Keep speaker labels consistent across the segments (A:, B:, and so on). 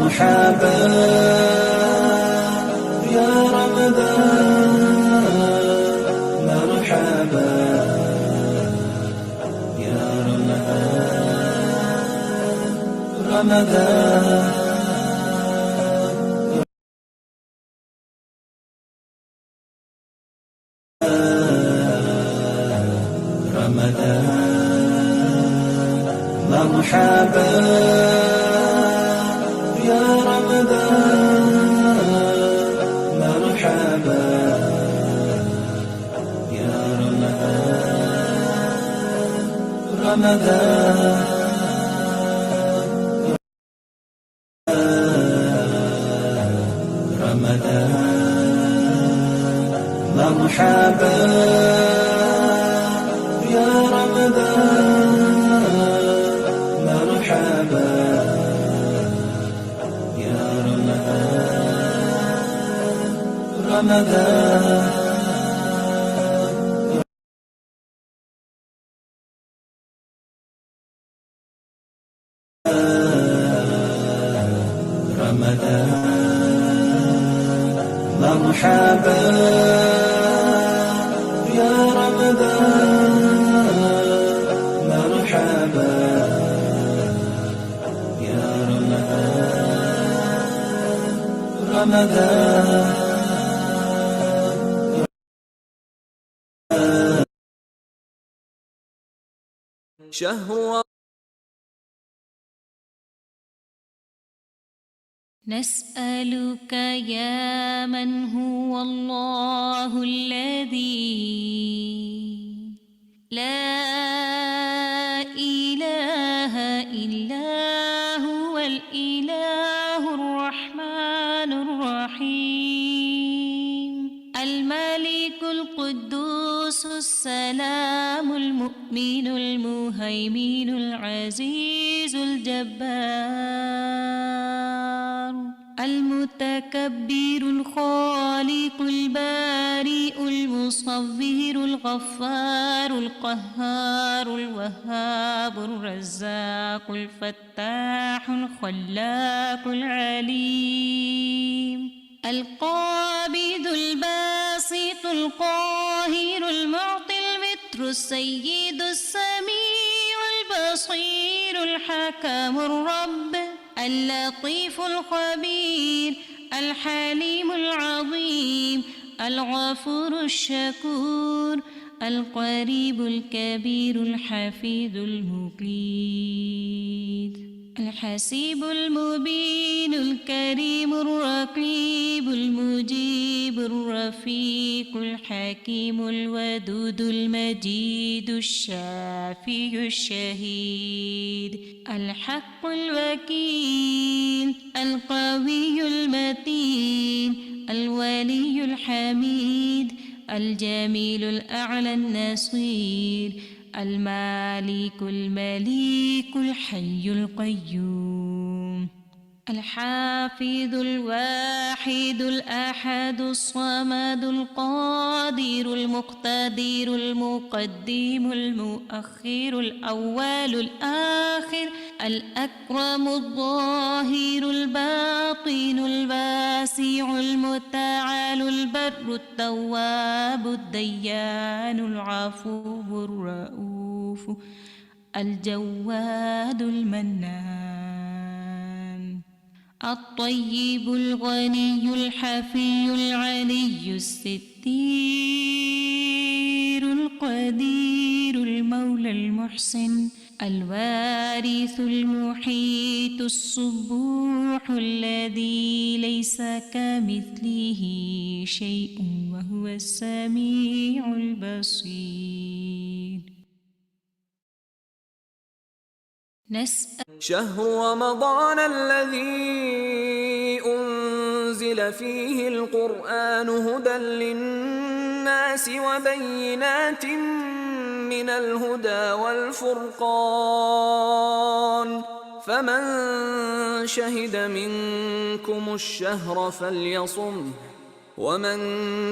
A: مرحبا يا رمضان، مرحبا يا رمضان، رمضان مرحبا يا رمضان، مرحبا يا رمضان، رمضان مرحبا يا رمضان، مرحبا يا رمضان، رمضان مرحبا يا رمضان، مرحبا يا رمضان، رمضان شهر
B: نسألك يا من هو الله الذي لا إله إلا هو الإله الرحمن الرحيم الملك القدوس السلام المؤمن المهيمن العزيز الجبار المتكبر الخالق البارئ المصور الغفار القهار الوهاب الرزاق الفتاح الخلاق العليم القابض الباسط القاهر المعطي المتر السيد السميع البصير الحكم الرب اللطيف الخبير الحليم العظيم الغفور الشكور القريب الكبير الحفيظ المقيت الحسيب المبين الكريم الرقيب المجيب الرفيق الحكيم الودود المجيد الشافي الشهيد الحق الوكيل القوي المتين الولي الحميد الجميل الأعلى النصير المالك المليك الحي القيوم الحافظ الواحد الأحد الصمد القادر المقتدر المقدم المؤخر الأول الآخر الأكرم الظاهر الباطن الواسع المتعال البر التواب الديان العفو الرؤوف الجواد المنان الطيب الغني الحفي العلي الستير القدير المولى المحسن الوارث المحيط الصبوح الذي ليس كمثله شيء وهو السميع البصير
A: شهر رمضان الذي أنزل فيه القرآن هدى للناس وبينات من الهدى والفرقان فمن شهد منكم الشهر فليصمه ومن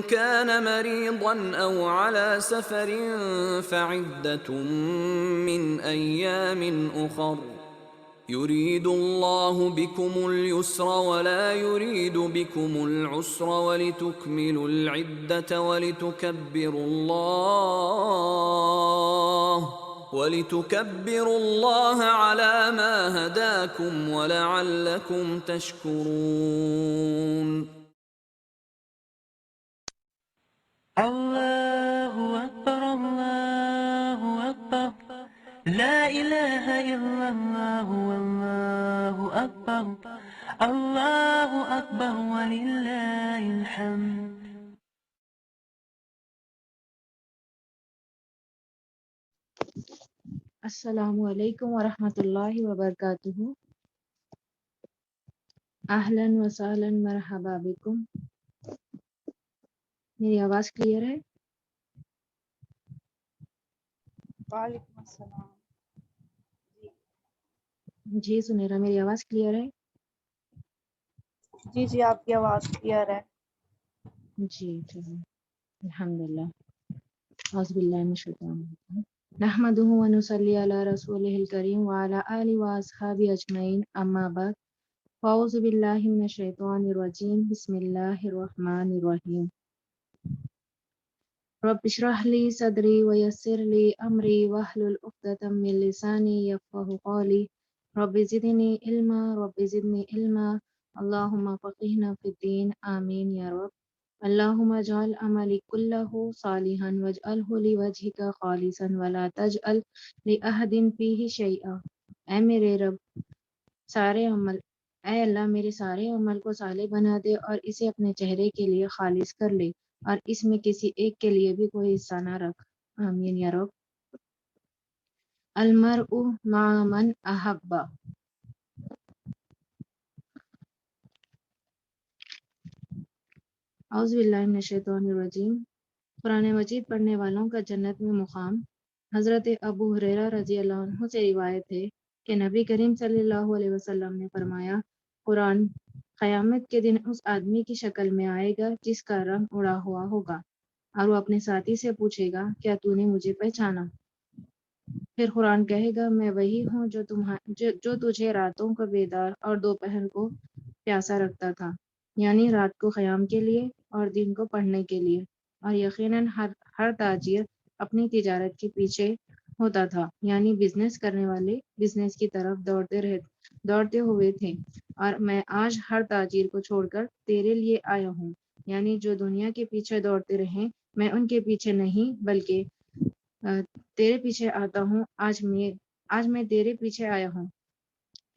A: كان مريضا أو على سفر فعدة من أيام أخر يريد الله بكم اليسر ولا يريد بكم العسر ولتكملوا العدة ولتكبروا الله على ما هداكم ولعلكم تشكرون.
C: الله أكبر الله أكبر لا إله إلا الله والله أكبر الله أكبر ولله الحمد.
D: السلام علیکم ورحمۃ اللہ وبرکاتہ. اہلاً و سہلاً مرحبا بکم. میری آواز کلیئر ہے؟
E: وعلیکم السلام.
D: جی سنیرا، میری آواز کلیئر ہے؟
E: جی آپ کی آواز کلیئر ہے.
D: جی الحمدللہ. اعوذ باللہ من الشیطان الرجیم. نحمده ونصلی علی رسولہ الکریم وعلی آلہ واصحابہ اجمعین، اما بعد. اعوذ باللہ من الشیطان الرجیم، بسم اللہ الرحمن الرحیم. رب اشرح لی صدری ویسر لی امری واحلل عقدۃ من لسانی یفقہوا قولی. رب زدنی علما اللہم فقہنا فی الدین، آمین یا رب. اللہم اجعل عملی کلہ صالحا واجعلہ لوجہک خالصا ولا تجعل لأحد فیہ شیئا. اے میرے رب، اے اللہ میرے سارے عمل کو صالح بنا دے اور اسے اپنے چہرے کے لیے خالص کر لے، اور اس میں کسی ایک کے لیے بھی کوئی حصہ نہ رکھ، آمین یا رب. المرء مع من احب. اعوذ باللہ من الشیطان الرجیم. قرآن مجید پڑھنے والوں کا جنت میں مقام. حضرت ابو ہریرہ رضی اللہ عنہ سے روایت ہے کہ نبی کریم صلی اللہ علیہ وسلم نے فرمایا، قرآن قیامت کے دن اس آدمی کی شکل میں آئے گا جس کا رنگ اڑا ہوا ہوگا، اور وہ اپنے ساتھی سے پوچھے گا، کیا تو نے مجھے پہچانا؟ پھر قرآن کہے گا، میں وہی ہوں جو تجھے راتوں کو بیدار اور دوپہر کو پیاسا رکھتا تھا، یعنی رات کو قیام کے لیے اور دن کو پڑھنے کے لیے. اور یقیناً ہر تاجر اپنی تجارت کے پیچھے ہوتا تھا، یعنی بزنس کرنے والے بزنس کی طرف دوڑتے ہوئے تھے، اور میں آج ہر تاجر کو چھوڑ کر تیرے لیے آیا ہوں، یعنی جو دنیا کے پیچھے دوڑتے رہیں میں ان کے پیچھے نہیں بلکہ تیرے پیچھے آتا ہوں. آج میں تیرے پیچھے آیا ہوں.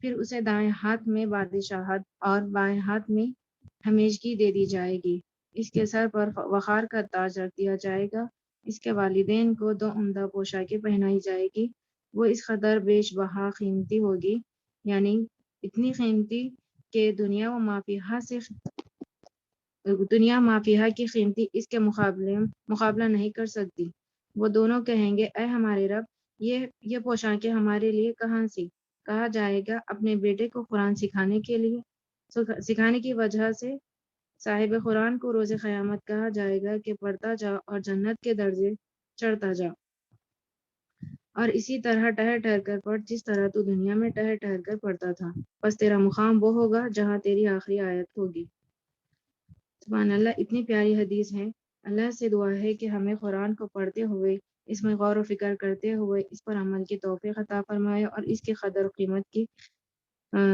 D: پھر اسے دائیں ہاتھ میں بادشاہت اور بائیں ہاتھ میں ہمیشگی دے دی جائے گی. اس کے سر پر وقار کا تاج رکھ دیا جائے گا. اس کے والدین کو 2 عمدہ پوشاکیں پہنائی جائے گی. وہ اس قدر بیش بہا قیمتی ہوگی، یعنی اتنی قیمتی کہ دنیا مافیہا کی قیمتی اس کے مقابلہ نہیں کر سکتی. وہ دونوں کہیں گے، اے ہمارے رب، یہ پوشاکیں ہمارے لیے کہاں سی؟ کہا جائے گا، اپنے بیٹے کو قرآن سکھانے کی وجہ سے صاحب قرآن کو روز قیامت کہا جائے گا کہ پڑھتا جا اور جنت کے درجے چڑھتا جا، اور اسی طرح ٹہر ٹہر کر پڑھ جس طرح تو دنیا میں ٹہر ٹہر کر پڑھتا تھا. بس تیرا مقام وہ ہوگا جہاں تیری آخری آیت ہوگی. سبحان اللہ. اتنی پیاری حدیث ہے. اللہ سے دعا ہے کہ ہمیں قرآن کو پڑھتے ہوئے، اس میں غور و فکر کرتے ہوئے اس پر عمل کی توفیق عطا فرمائے، اور اس کی قدر و قیمت کی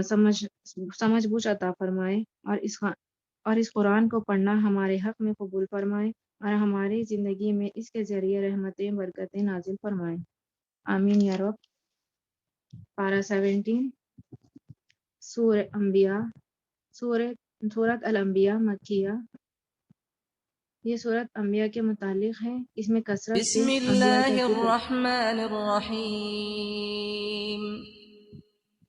D: سمجھ بوجھ عطا فرمائے، اور اس قرآن کو پڑھنا ہمارے حق میں قبول فرمائے، اور ہماری زندگی میں اس کے ذریعے رحمتیں برکتیں نازل فرمائے، آمین یا رب. پارہ 17 سورۃ الانبیاء مکیہ. یہ سورت انبیاء کے متعلق ہے. اس میں کثرت سے
A: بسم
D: انبیاء کا
A: اللہ
D: ذکر.
A: الرحمن الرحیم.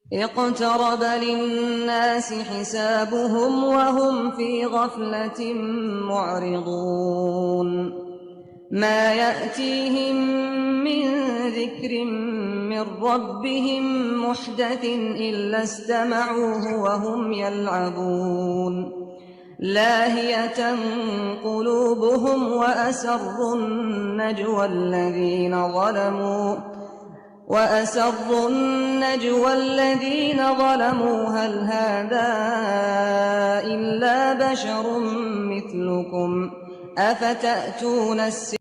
A: اقترب للناس حسابهم وهم في غفلة معرضون. ما يأتيهم من ذكر من ربهم محدث إلا استمعوه وهم يلعبون. لاهية قلوبهم وأسروا النجوى وأسروا النجوى الذين ظلموا هل هذا إلا بشر مثلكم أفتأتون السحر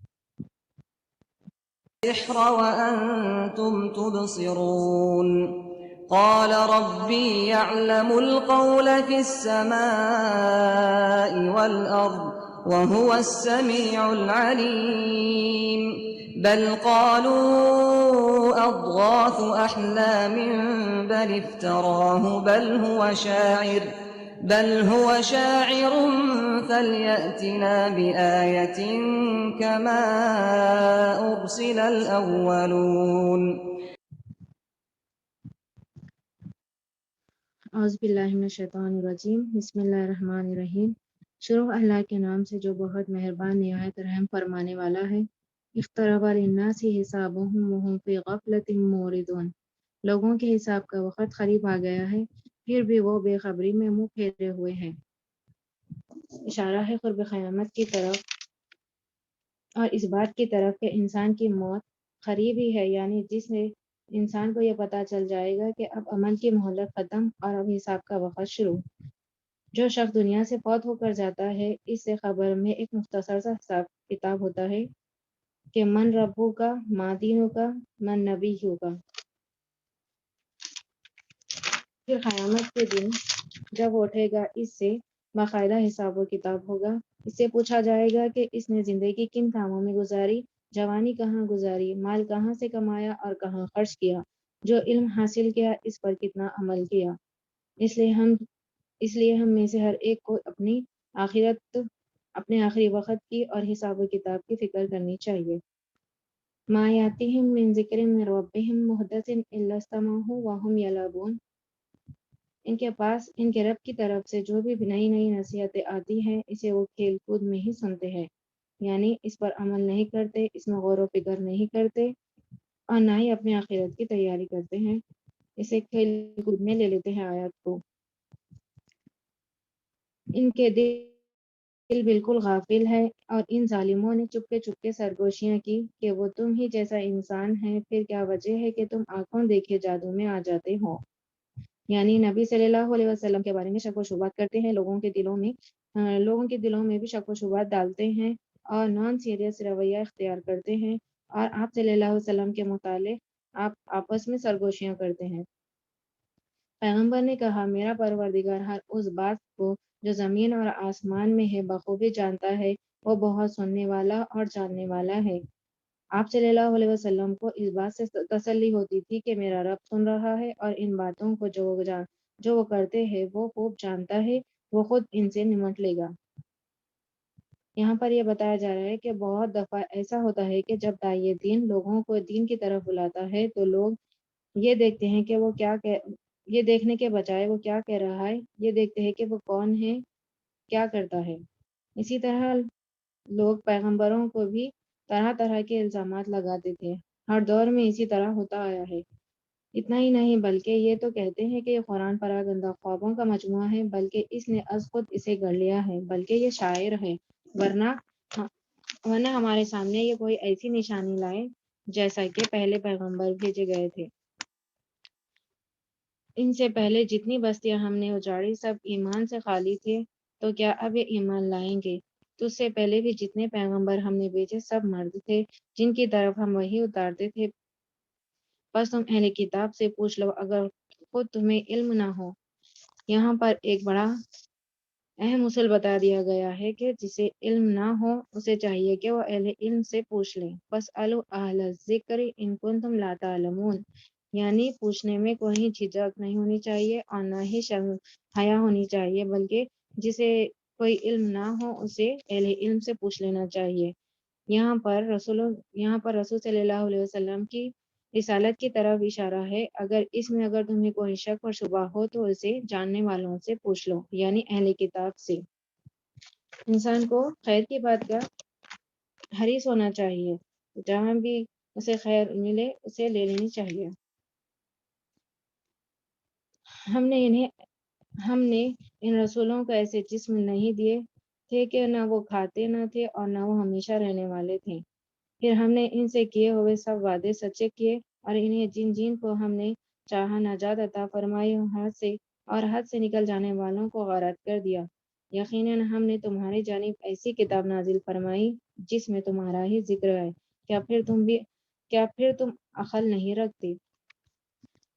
A: وأنتم تبصرون قال ربي يعلم القول في السماء والأرض وهو السميع العليم بل قالوا أضغاث أحلام بل افتراه بل هو شاعر فليأتنا بآية كما أرسل الأولون
D: اعوذ باللہ من الشیطان الرجیم بسم اللہ الرحمن الرحیم شروع اللہ کے نام سے جو بہت مہربان نہایت رحم فرمانے والا ہے۔ اقترب للناس حسابهم وهم فی غفلۃ معرضون، لوگوں کے حساب کا وقت قریب آ گیا ہے پھر بھی وہ بے خبری میں منہ پھیرے ہوئے ہیں۔ اشارہ ہے قرب قیامت کی طرف اور اس بات کی طرف کہ انسان کی موت قریب ہی ہے، یعنی جس سے انسان کو یہ پتہ چل جائے گا کہ اب عمل کی مہلت ختم اور اب حساب کا وقت شروع۔ جو شخص دنیا سے فوت ہو کر جاتا ہے اس سے خبر میں ایک مختصر سا حساب کتاب ہوتا ہے کہ من ربو کا، ما دینو کا، من نبیو کا۔ پھر قیامت کے دن جب وہ اٹھے گا اس سے باقاعدہ حساب و کتاب ہوگا۔ اس سے پوچھا جائے گا کہ اس نے زندگی کن کاموں میں گزاری، جوانی کہاں گزاری، مال کہاں سے کمایا اور کہاں خرچ کیا، جو علم حاصل کیا اس پر کتنا عمل کیا۔ اس لیے ہم میں سے ہر ایک کو اپنے آخری وقت کی اور حساب و کتاب کی فکر کرنی چاہیے۔ ما یاتیہم من ذکر من ربہم محدث الا استمعوہ وہم یلعبون، ان کے پاس ان کے رب کی طرف سے جو بھی نئی نئی نصیحتیں آتی ہیں اسے وہ کھیل کود میں ہی سنتے ہیں، یعنی اس پر عمل نہیں کرتے، اس میں غور و فکر نہیں کرتے اور نہ ہی اپنے آخرت کی تیاری کرتے ہیں، اسے کھیل کود میں لے لیتے ہیں آیات کو۔ ان کے دل بالکل غافل ہے اور ان ظالموں نے چپکے سرگوشیاں کی کہ وہ تم ہی جیسا انسان ہے، پھر کیا وجہ ہے کہ تم آنکھوں دیکھے جادو میں آ جاتے ہو۔ یعنی نبی صلی اللہ علیہ وسلم کے بارے میں شک و شبہات کرتے ہیں، لوگوں کے دلوں میں بھی شک و شبہات ڈالتے ہیں اور نان سیریس رویہ اختیار کرتے ہیں، اور آپ صلی اللہ علیہ وسلم کے متعلق آپ آپس میں سرگوشیاں کرتے ہیں۔ پیغمبر نے کہا میرا پروردگار ہر اس بات کو جو زمین اور آسمان میں ہے بخوبی جانتا ہے، وہ بہت سننے والا اور جاننے والا ہے۔ آپ صلی اللہ علیہ وسلم کو اس بات سے تسلی ہوتی تھی کہ میرا رب سن رہا ہے اور ان باتوں کو جو وہ کرتے ہیں وہ خوب جانتا ہے، وہ خود ان سے نمٹ لے گا۔ یہاں پر یہ بتایا جا رہا ہے کہ بہت دفعہ ایسا ہوتا ہے کہ جب داعی دین لوگوں کو دین کی طرف بلاتا ہے تو لوگ یہ دیکھتے ہیں کہ وہ یہ دیکھنے کے بجائے وہ کیا کہہ رہا ہے، یہ دیکھتے ہیں کہ وہ کون ہے، کیا کرتا ہے۔ اسی طرح لوگ پیغمبروں کو بھی طرح طرح کے الزامات لگاتے تھے، ہر دور میں اسی طرح ہوتا آیا ہے۔ اتنا ہی نہیں بلکہ یہ تو کہتے ہیں کہ یہ قرآن پراگندہ خوابوں کا مجموعہ ہے، بلکہ اس نے از خود اسے گڑھ لیا ہے، بلکہ یہ شاعر ہے، ورنہ ہمارے سامنے یہ کوئی ایسی نشانی لائے جیسا کہ پہلے پیغمبر بھیجے گئے تھے۔ ان سے پہلے جتنی بستیاں ہم نے اجاڑی سب ایمان سے خالی تھے، تو کیا اب یہ ایمان لائیں گے؟ تو اس سے پہلے بھی جتنے پیغمبر ہم نے بھیجے سب مرد تھے جن کی طرف ہم وحی اتارتے تھے۔ بس تم اہل کتاب سے پوچھ لو اگر خود تمہیں علم نہ ہو۔ یہاں پر ایک بڑا اہم اصول بتا دیا گیا ہے کہ جسے علم نہ ہو اسے چاہیے کہ وہ اہل علم سے پوچھ لیں۔ فاسألوا اہل الذکر ان کنتم لا تعلمون، یعنی پوچھنے میں کوئی جھجک نہیں ہونی چاہیے اور نہ ہی شرم حیا ہونی چاہیے، بلکہ جسے کوئی علم نہ ہو اسے اہل علم سے پوچھ لینا چاہیے۔ یہاں پر رسول صلی اللہ علیہ وسلم کی رسالت کی طرف اشارہ ہے۔ اگر تمہیں کوئی شک اور شبہ ہو تو اسے جاننے والوں سے پوچھ لو، یعنی اہل کتاب سے۔ انسان کو خیر کی بات کا حریص ہونا چاہیے، جہاں بھی اسے خیر ملے اسے لے لینی چاہیے۔ ہم نے ان رسولوں کو ایسے جسم نہیں دیے تھے کہ نہ وہ کھاتے نہ تھے اور نہ وہ ہمیشہ رہنے والے تھے۔ پھر ہم نے ان سے کیے ہوئے سب وعدے سچے کیے اور انہیں جن جن کو ہم نے چاہا نجات عطا فرمائی اور حد سے نکل جانے والوں کو غارت کر دیا۔ یقیناً ہم نے تمہاری جانب ایسی کتاب نازل فرمائی جس میں تمہارا ہی ذکر ہے، کیا پھر تم عقل نہیں رکھتے؟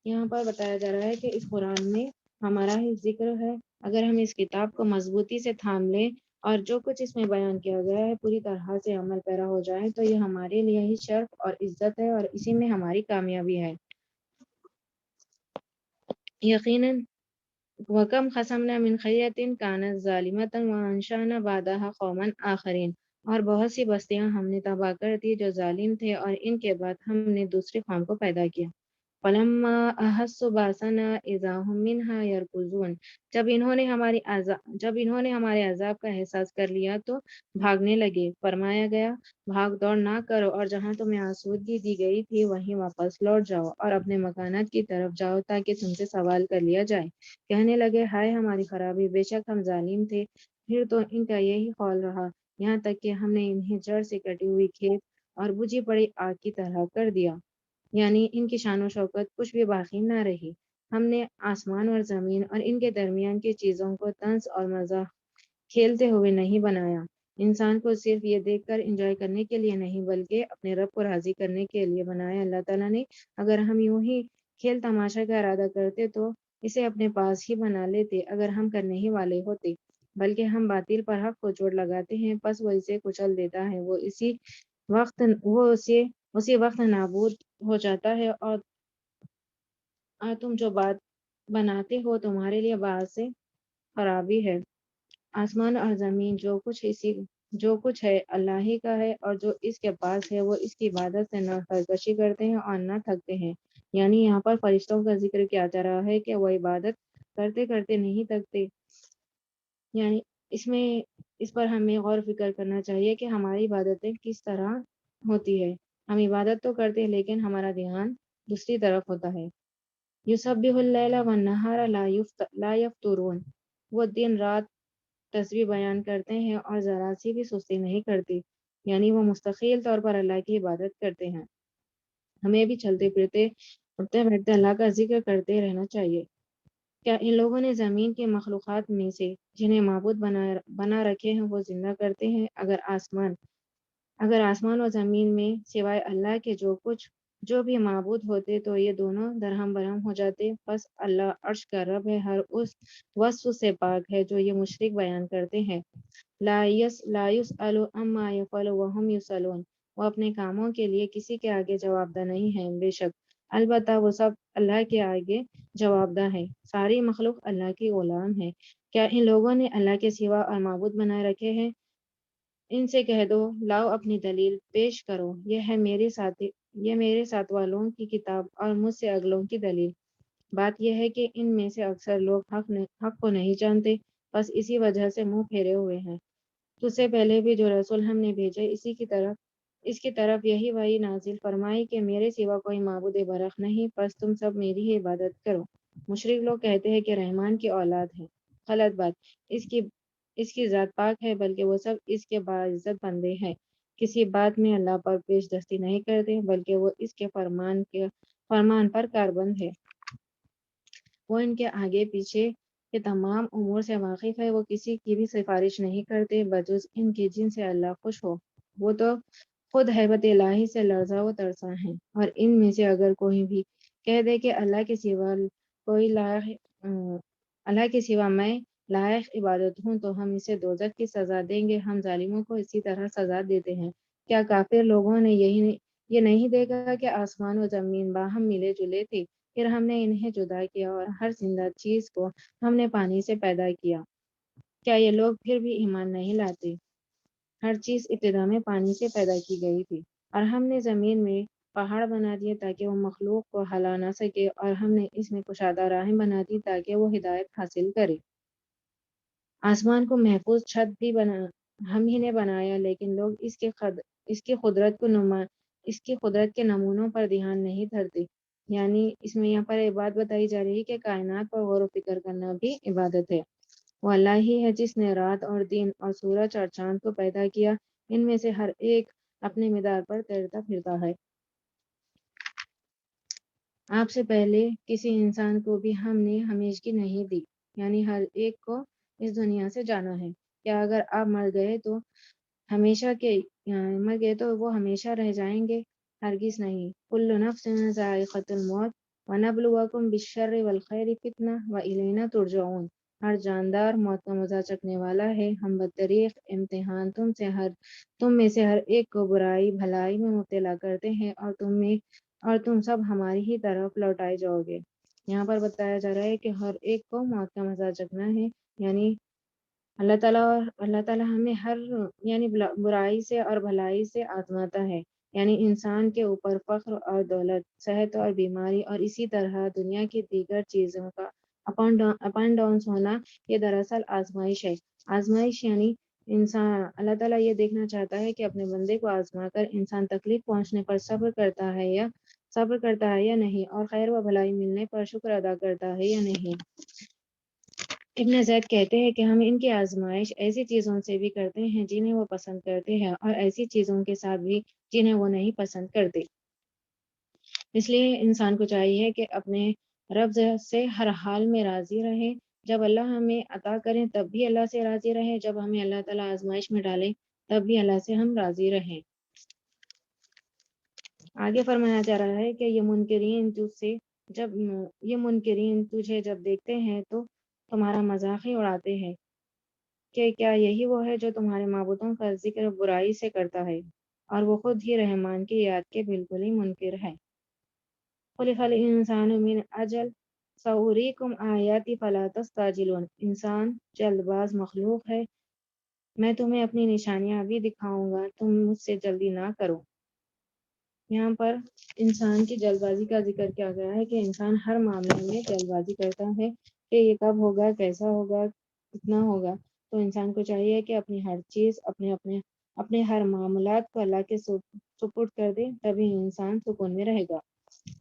D: یہاں پر بتایا جا رہا ہے کہ اس قرآن میں ہمارا ہی ذکر ہے۔ اگر ہم اس کتاب کو مضبوطی سے تھام لیں اور جو کچھ اس میں بیان کیا گیا ہے پوری طرح سے عمل پیرا ہو جائے تو یہ ہمارے لیے ہی شرف اور عزت ہے اور اسی میں ہماری کامیابی ہے۔ یقیناً وَكَمْ خَسَمْنَا مِنْ قَرْيَةٍ كَانَتْ ظَالِمَةً وَأَنشَأْنَا بَعْدَهَا قَوْمًا آخَرِينَ، اور بہت سی بستیاں ہم نے تباہ کر دی جو ظالم تھے اور ان کے بعد ہم نے دوسری قوم کو پیدا کیا۔ فَلَمَّا أَحَسُّوا بَأْسَنَا إِذَا هُمْ مِنْهَا يَرْكُضُونَ، جب انہوں نے ہمارے عذاب کا احساس کر لیا تو بھاگنے لگے۔ فرمایا گیا بھاگ دوڑ نہ کرو اور جہاں تمہیں آسودگی دی گئی تھی وہیں واپس لوٹ جاؤ اور اپنے مکانات کی طرف جاؤ تاکہ تم سے سوال کر لیا جائے۔ کہنے لگے ہائے ہماری خرابی، بے شک ہم ظالم تھے۔ پھر تو ان کا یہی قول رہا یہاں تک کہ ہم نے انہیں جڑ سے کٹی ہوئی کھیت اور بجھی پڑی آگ کی طرح کر دیا، یعنی ان کی شان و شوکت کچھ بھی باقی نہ رہی۔ ہم نے آسمان اور زمین اور ان کے درمیان کی چیزوں کو طنز اور مزاح کھیلتے ہوئے نہیں بنایا۔ انسان کو صرف یہ دیکھ کر انجوائے کرنے کے لیے نہیں بلکہ اپنے رب کو راضی کرنے کے لیے بنایا۔ اللہ تعالیٰ نے اگر ہم یوں ہی کھیل تماشا کا ارادہ کرتے تو اسے اپنے پاس ہی بنا لیتے اگر ہم کرنے ہی والے ہوتے، بلکہ ہم باطل پر حق کو چوٹ لگاتے ہیں پس وہ اسے کچل دیتا ہے، وہ اسی وقت نابود ہو جاتا ہے اور تم جو بات بناتے ہو تمہارے لیے باعث سے خرابی ہے۔ آسمان اور زمین جو کچھ ہے اللہ ہی کا ہے اور جو اس کے پاس ہے وہ اس کی عبادت سے نہ سرکشی کرتے ہیں اور نہ تھکتے ہیں۔ یعنی یہاں پر فرشتوں کا ذکر کیا جا رہا ہے کہ وہ عبادت کرتے کرتے نہیں تھکتے۔ یعنی اس پر ہمیں غور فکر کرنا چاہیے کہ ہماری عبادتیں کس طرح ہوتی ہے۔ ہم عبادت تو کرتے ہیں لیکن ہمارا دھیان دوسری طرف ہوتا ہے۔ یسبح اللیل والنہار لا یفترون، وہ دن رات تسبیح بیان کرتے ہیں اور ذرا سی بھی سستی نہیں کرتے، یعنی وہ مستقل طور پر اللہ کی عبادت کرتے ہیں۔ ہمیں بھی چلتے پھرتے اٹھتے بیٹھتے اللہ کا ذکر کرتے رہنا چاہیے۔ کیا ان لوگوں نے زمین کے مخلوقات میں سے جنہیں معبود بنا رکھے ہیں وہ زندہ کرتے ہیں؟ اگر آسمان و زمین میں سوائے اللہ کے جو بھی معبود ہوتے تو یہ دونوں درہم برہم ہو جاتے۔ پس اللہ عرش کا رب ہے، ہر اس وصف سے پاک ہے جو یہ مشرک بیان کرتے ہیں۔ لا یسأل عما یفعل وهم یسألون، وہ اپنے کاموں کے لیے کسی کے آگے جواب دہ نہیں ہیں، بے شک البتہ وہ سب اللہ کے آگے جواب دہ ہے۔ ساری مخلوق اللہ کی غلام ہے۔ کیا ان لوگوں نے اللہ کے سوا اور معبود بنائے رکھے ہیں؟ ان سے کہہ دو لاؤ اپنی دلیل پیش کرو، یہ میرے ساتھ والوں کی کتاب اور مجھ سے اگلوں کی دلیل۔ بات یہ ہے کہ ان میں سے اکثر لوگ حق کو نہیں جانتے، بس اسی وجہ سے منہ پھیرے ہوئے ہیں۔ تجھ سے پہلے بھی جو رسول ہم نے بھیجے اس کی طرف یہی وحی نازل فرمائی کہ میرے سوا کوئی معبود برحق نہیں، پس تم سب میری ہی عبادت کرو۔ مشرک لوگ کہتے ہیں کہ رحمان کی اولاد ہے، غلط بات، اس کی ذات پاک ہے، بلکہ وہ سب اس کے باعزت بندے ہیں۔ کسی بات میں اللہ پر پیش دستی نہیں کرتے بلکہ وہ اس کے فرمان پر کاربند ہے۔ وہ ان کے آگے پیچھے کے تمام امور سے واقف ہے، وہ کسی کی بھی سفارش نہیں کرتے بجز ان کی جن سے اللہ خوش ہو۔ وہ تو خود ہیبت الہی سے لرزاں و ترساں ہیں، اور ان میں سے اگر کوئی بھی کہہ دے کہ اللہ کے سوا میں لائق عبادت ہوں تو ہم اسے دوزخ کی سزا دیں گے۔ ہم ظالموں کو اسی طرح سزا دیتے ہیں۔ کیا کافر لوگوں نے یہ نہیں دیکھا کہ آسمان و زمین باہم ملے جلے تھے، پھر ہم نے انہیں جدا کیا اور ہر زندہ چیز کو ہم نے پانی سے پیدا کیا؟ کیا یہ لوگ پھر بھی ایمان نہیں لاتے؟ ہر چیز ابتدا میں پانی سے پیدا کی گئی تھی، اور ہم نے زمین میں پہاڑ بنا دیے تاکہ وہ مخلوق کو ہلا نہ سکے، اور ہم نے اس میں کشادہ راہیں بنا دی تاکہ وہ ہدایت حاصل کرے۔ آسمان کو محفوظ چھت بھی ہم ہی نے بنایا، لیکن لوگ اس کی قدرت کے نمونوں پر دھیان نہیں دھرتے۔ یعنی اس میں یہاں پر ایک بات بتائی جا رہی ہے کہ کائنات پر غور و فکر کرنا بھی عبادت ہے۔ وہ اللہ ہی ہے جس نے رات اور دن اور سورج اور چاند کو پیدا کیا، ان میں سے ہر ایک اپنے مدار پر تیرتا پھرتا ہے۔ آپ سے پہلے کسی انسان کو بھی ہم نے ہمیشگی نہیں دی، یعنی ہر ایک کو اس دنیا سے جانا ہے۔ کیا اگر آپ مر گئے تو وہ ہمیشہ رہ جائیں گے؟ ہرگز نہیں۔ کل نفس ذائقۃ الموت ونبلوکم بالشر والخیر فتنہ والینا ترجعون۔ ہر جاندار موت کا مزہ چکھنے والا ہے، ہم بطریق امتحان تم میں سے ہر ایک کو برائی بھلائی میں مبتلا کرتے ہیں، اور تم سب ہماری ہی طرف لوٹائے جاؤ گے۔ یہاں پر بتایا جا رہا ہے کہ ہر ایک کو موت کا مزہ چکھنا ہے، یعنی اللہ تعالیٰ ہمیں ہر یعنی برائی سے اور بھلائی سے آزماتا ہے، یعنی انسان کے اوپر فقر اور دولت، صحت اور بیماری، اور اسی طرح دنیا کی دیگر چیزوں کا اپ اینڈ ڈاؤنس ہونا، یہ دراصل آزمائش ہے۔ آزمائش یعنی اللہ تعالیٰ یہ دیکھنا چاہتا ہے کہ اپنے بندے کو آزما کر انسان تکلیف پہنچنے پر صبر کرتا ہے یا نہیں، اور خیر و بھلائی ملنے پر شکر ادا کرتا ہے یا نہیں۔ ابن زید کہتے ہیں کہ ہم ان کی آزمائش ایسی چیزوں سے بھی کرتے ہیں جنہیں وہ پسند کرتے ہیں، اور ایسی چیزوں کے ساتھ بھی جنہیں وہ نہیں پسند کرتے۔ اس لیے انسان کو چاہیے کہ اپنے رب سے ہر حال میں راضی رہے۔ جب اللہ ہمیں عطا کریں تب بھی اللہ سے راضی رہیں، جب ہمیں اللہ تعالیٰ آزمائش میں ڈالیں تب بھی اللہ سے ہم راضی رہیں۔ آگے فرمایا جا رہا ہے کہ یہ منکرین تجھے جب دیکھتے ہیں تو تمہارا مذاق ہی اڑاتے ہیں کہ کیا یہی وہ ہے جو تمہارے معبودوں کا ذکر برائی سے کرتا ہے، اور وہ خود ہی رحمان کی یاد کے بالکل ہی منکر ہے۔ خلق الانسان من اجل سأریکم آیاتی فلا تستعجلون۔ انسان جلد باز مخلوق ہے، میں تمہیں اپنی نشانیاں بھی دکھاؤں گا، تم مجھ سے جلدی نہ کرو۔ یہاں پر انسان کی جلد بازی کا ذکر کیا گیا ہے کہ انسان ہر معاملے میں جلد بازی کرتا ہے کہ یہ کب ہوگا، کیسا ہوگا، کتنا ہوگا۔ تو انسان کو چاہیے کہ اپنی ہر چیز اپنے ہر معاملات کو اللہ کے سپرد کر دے، تبھی انسان سکون میں رہے گا۔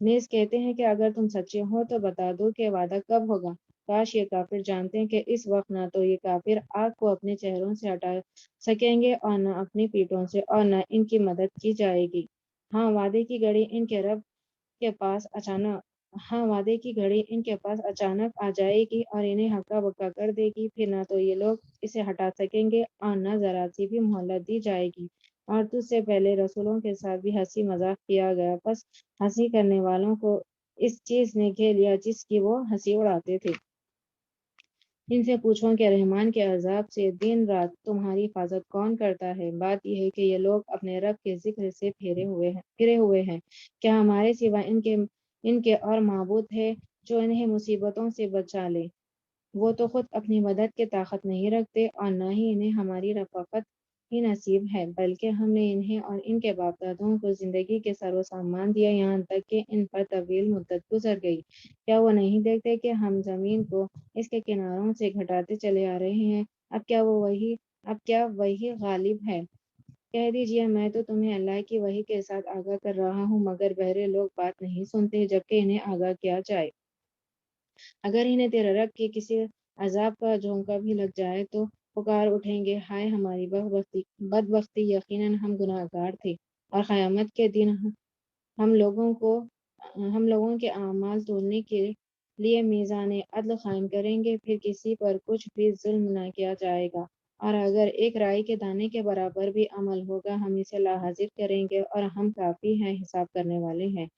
D: نیز کہتے ہیں کہ اگر تم سچے ہو تو بتا دو کہ وعدہ کب ہوگا۔ کاش یہ کافر جانتے کہ اس وقت نہ تو یہ کافر آگ کو اپنے چہروں سے ہٹا سکیں گے، اور نہ اپنی پیٹھوں سے، اور نہ ان کی مدد کی جائے گی۔ ہاں وعدے کی گھڑی ان کے رب کے پاس اچانک آ جائے گی اور انہیں ہکا بکا کر دے گی، پھر نہ تو یہ لوگ اسے ہٹا سکیں گے اور نہ ذرا سی بھی مہلت دی جائے گی۔ اور تجھ سے پہلے رسولوں کے ساتھ بھی ہنسی مذاق کیا گیا، بس ہنسی کرنے والوں کو اس چیز نے گھیر لیا جس کی وہ ہنسی اڑاتے تھے۔ ان سے پوچھو کہ رحمان کے عذاب سے دن رات تمہاری حفاظت کون کرتا ہے؟ بات یہ ہے کہ یہ لوگ اپنے رب کے ذکر سے پھرے ہوئے ہیں۔ کیا ہمارے سوا ان کے اور معبود ہے جو انہیں مصیبتوں سے بچا لے؟ وہ تو خود اپنی مدد کی طاقت نہیں رکھتے، اور نہ ہی انہیں ہماری رفاقت ہی نصیب ہے، بلکہ ہم نے انہیں اور ان کے باپ دادوں کو زندگی کے سر و سامان دیا، یہاں تک کہ ان پر طویل مدت گزر گئی۔ کیا وہ نہیں دیکھتے کہ ہم زمین کو اس کے کناروں سے گھٹاتے چلے آ رہے ہیں؟ اب کیا وہی غالب ہے؟ کہہ دیجئے میں تو تمہیں اللہ کی وحی کے ساتھ آگاہ کر رہا ہوں، مگر بہرے لوگ بات نہیں سنتے جبکہ انہیں آگاہ کیا جائے۔ اگر انہیں تیرے رب کے کسی عذاب کا جھونکا بھی لگ جائے تو پکار اٹھیں گے، ہائے ہماری بدبختی، یقیناً ہم گناہ گار تھے، اور قیامت کے دن ہم لوگوں کے اعمال تولنے کے لیے میزان عدل قائم کریں گے، پھر کسی پر کچھ بھی ظلم نہ کیا جائے گا، اور اگر ایک رائی کے دانے کے برابر بھی عمل ہوگا ہم اسے لاحاضر کریں گے، اور ہم کافی ہیں حساب کرنے والے ہیں۔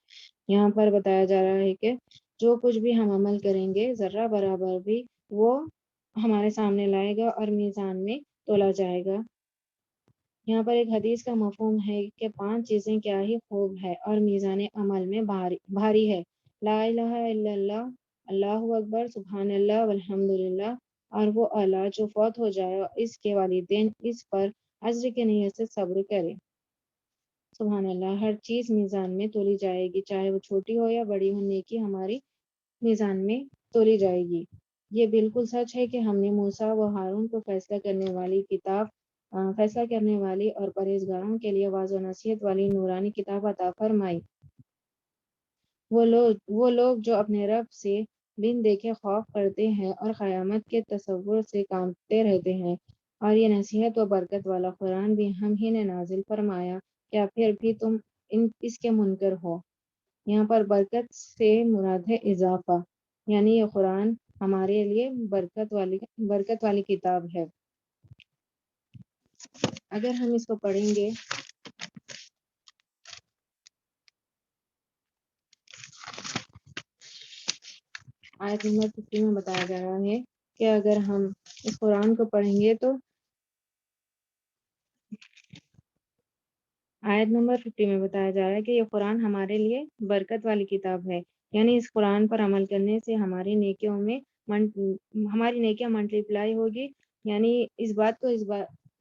D: یہاں پر بتایا جا رہا ہے کہ جو کچھ بھی ہم عمل کریں گے ذرہ برابر بھی وہ ہمارے سامنے لائے گا اور میزان میں تولا جائے گا۔ یہاں پر ایک حدیث کا مفہوم ہے کہ 5 چیزیں کیا ہی خوب ہے اور میزان عمل میں بھاری ہے: لا الہ الا اللہ، اللہ اکبر، سبحان اللہ والحمد للہ، اور وہ اعلیٰ جو فوت ہو جائے اور اس کے والدین اس پر اجر کی نیت سے صبر کرے۔ سبحان اللہ، ہر چیز میزان میں تولی جائے گی، چاہے وہ چھوٹی ہو یا بڑی ہو، نیکی ہماری میزان میں تولی جائے گی۔ یہ بالکل سچ ہے کہ ہم نے موسیٰ و ہارون کو فیصلہ کرنے والی اور پرہیزگاروں کے لیے واضح و نصیحت والی نورانی کتاب عطا فرمائی۔ وہ لوگ جو اپنے رب سے بن دیکھے خوف کرتے ہیں اور قیامت کے تصور سے کانپتے رہتے ہیں، اور یہ نصیحت و برکت والا قرآن بھی ہم ہی نے نازل فرمایا، کیا پھر بھی تم اس کے منکر ہو؟ یہاں پر برکت سے مراد ہے اضافہ، یعنی یہ قرآن ہمارے لیے برکت والی کتاب ہے۔ اگر ہم اس کو پڑھیں گے آیت نمبر 50 میں بتایا جا رہا ہے کہ اگر ہم اس قرآن کو پڑھیں گے تو آیت نمبر 50 میں بتایا جا رہا ہے کہ یہ قرآن ہمارے لیے برکت والی کتاب ہے، یعنی اس قرآن پر عمل کرنے سے ہماری نیکیاں ملٹی پلائی ہوگی۔ یعنی اس بات کو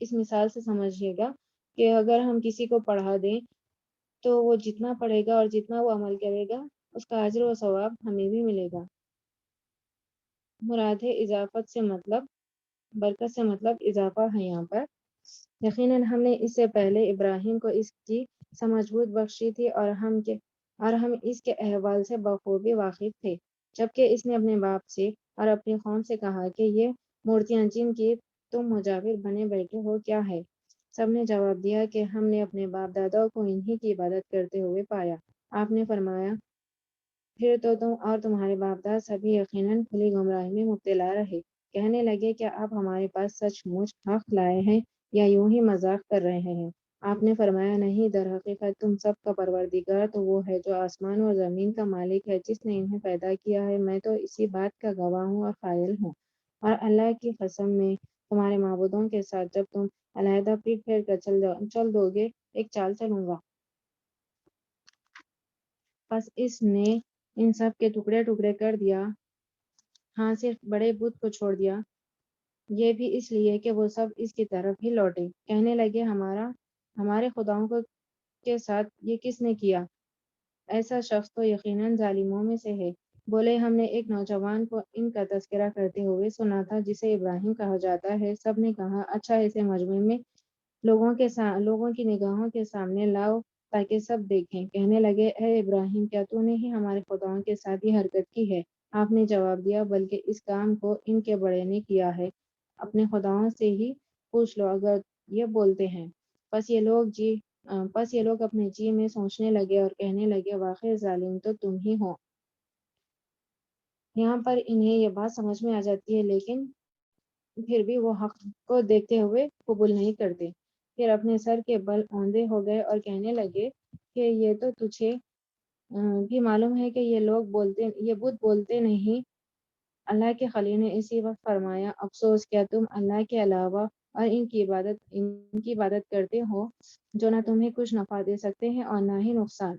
D: اس مثال سے سمجھیے گا کہ اگر ہم کسی کو پڑھا دیں تو وہ جتنا پڑھے گا اور جتنا وہ عمل کرے گا اس کا اجر و ثواب ہمیں بھی ملے گا۔ مراد ہے اضافت سے مطلب، برکت سے مطلب اضافہ ہے یہاں پر۔ یقیناً ہم نے اس سے پہلے ابراہیم کو اس کی سمجھ بخشی تھی اور ہم اس کے احوال سے بخوبی واقف تھے، جبکہ اس نے اپنے باپ سے اور اپنی قوم سے کہا کہ یہ مورتیاں جن کی تم مجاور بنے بیٹھے ہو کیا ہے؟ سب نے جواب دیا کہ ہم نے اپنے باپ دادا کو انہی کی عبادت کرتے ہوئے پایا۔ آپ نے فرمایا پھر تو تم اور تمہارے باپ دادا سبھی یقیناً کھلی گمراہی میں مبتلا رہے۔ کہنے لگے کیا آپ ہمارے پاس سچ مچ حق لائے ہیں یا یوں ہی مذاق کر رہے ہیں؟ آپ نے فرمایا نہیں، در حقیقت تم سب کا پروردگار تو وہ ہے جو آسمان اور زمین کا مالک ہے، جس نے انہیں پیدا کیا ہے، میں تو اسی بات کا گواہ ہوں اور قائل ہوں۔ اور اللہ کی قسم میں تمہارے معبودوں کے ساتھ جب تم علیحدہ پیٹ پھیر کر چل دو گے ایک چال چلوں گا۔ پس اس نے ان سب کے ٹکڑے ٹکڑے کر دیا، ہاں صرف بڑے بت کو چھوڑ دیا، یہ بھی اس لیے کہ وہ سب اس کی طرف ہی لوٹے۔ کہنے لگے ہمارے خداؤں کے ساتھ یہ کس نے کیا؟ ایسا شخص تو یقیناً ظالموں میں سے ہے۔ بولے ہم نے ایک نوجوان کو ان کا تذکرہ کرتے ہوئے سنا تھا جسے ابراہیم کہا جاتا ہے۔ سب نے کہا اچھا، اسے مجمع میں لوگوں کی نگاہوں کے سامنے لاؤ تاکہ سب دیکھیں۔ کہنے لگے اے ابراہیم، کیا تو نے ہی ہمارے خداؤں کے ساتھ یہ حرکت کی ہے؟ آپ نے جواب دیا بلکہ اس کام کو ان کے بڑے نے کیا ہے، اپنے خداؤں سے ہی پوچھ لو اگر یہ بولتے ہیں۔ پس یہ لوگ اپنے جی میں سوچنے لگے اور کہنے لگے واقعی ظالم تو تم ہی ہو۔ یہاں پر انہیں یہ بات سمجھ میں آ جاتی ہے لیکن پھر بھی وہ حق کو دیکھتے ہوئے قبول نہیں کرتے۔ پھر اپنے سر کے بل اوندے ہو گئے اور کہنے لگے کہ یہ تو تجھے بھی معلوم ہے کہ یہ بت بولتے نہیں۔ اللہ کے خلیل نے اسی وقت فرمایا افسوس، کیا تم اللہ کے علاوہ اور ان کی عبادت کرتے ہو جو نہ تمہیں کچھ نفع دے سکتے ہیں اور نہ ہی نقصان؟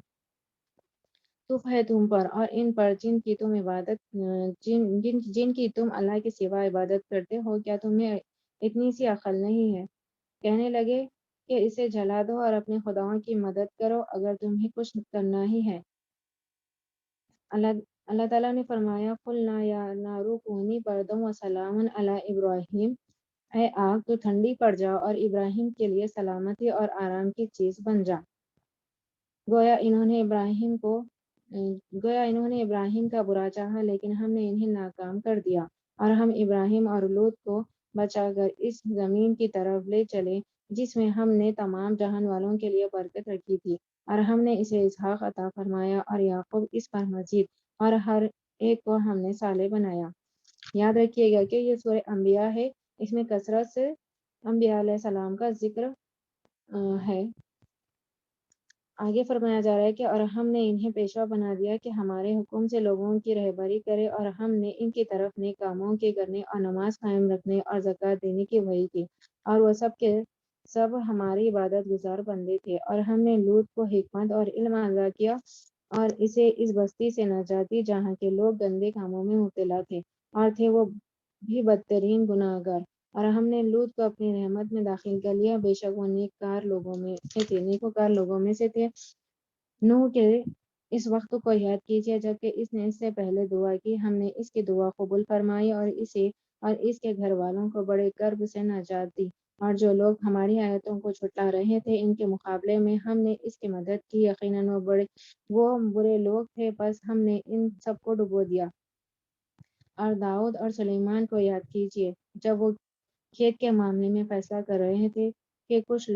D: تف ہے تم پر اور ان پر جن کی تم اللہ کے سوا عبادت کرتے ہو، کیا تمہیں اتنی سی عقل نہیں ہے؟ کہنے لگے کہ اسے جلا دو اور اپنے خداؤں کی مدد کرو اگر تمہیں کچھ کرنا ہی ہے۔ اللہ تعالیٰ نے فرمایا قُلْنَا يَا نَارُ كُونِي بَرْدًا وَسَلَامًا عَلَىٰ ابراہیم، اے آگ تو ٹھنڈی پڑ جاؤ اور ابراہیم کے لیے سلامتی اور آرام کی چیز بن جا۔ گویا انہوں نے ابراہیم کا برا چاہا لیکن ہم نے انہیں ناکام کر دیا، اور ہم ابراہیم اور لوط کو بچا کر اس زمین کی طرف لے چلے جس میں ہم نے تمام جہان والوں کے لیے برکت رکھی تھی، اور ہم نے اسے اسحاق عطا فرمایا اور یعقوب اس پر مزید، اور ہر ایک کو ہم نے صالح بنایا۔ یاد رکھیے گا کہ یہ سورہ انبیاء ہے، اس میں کثرت سے انبیاء علیہ السلام کا ذکر ہے۔ آگے فرمایا جا رہا ہے کہ اور ہم نے انہیں پیشوا بنا دیا کہ ہمارے حکم سے لوگوں کی رہبری کرے، اور ہم نے ان کی طرف نیک کاموں کے کرنے اور نماز قائم رکھنے اور زکوٰۃ دینے کی وحی کی، اور وہ سب کے سب ہماری عبادت گزار بندے تھے۔ اور ہم نے لوط کو حکمت اور علم عطا کیا اور اسے اس بستی سے نجات دی جہاں کے لوگ گندے کاموں میں مبتلا تھے اور تھے وہ بھی بدترین گناہ گار، اور ہم نے لوط کو اپنی رحمت میں داخل کر لیا، بے شک وہ نیکوکار لوگوں میں سے تھے۔ نوح کے اس وقت کو یاد کیجیے جبکہ اس نے اس سے پہلے دعا کی، ہم نے اس کی دعا قبول فرمائی اور اسے اور اس کے گھر والوں کو بڑے کرب سے نجات دی، اور جو لوگ ہماری آیتوں کو جھٹلا رہے تھے ان کے مقابلے میں ہم نے اس کی مدد کی، یقیناً وہ برے لوگ تھے، بس ہم نے ان سب کو ڈبو دیا۔ اور داؤد اور سلیمان کو یاد کیجیے جب وہ کھیت کے معاملے میں فیصلہ کر رہے تھے کہ کچھ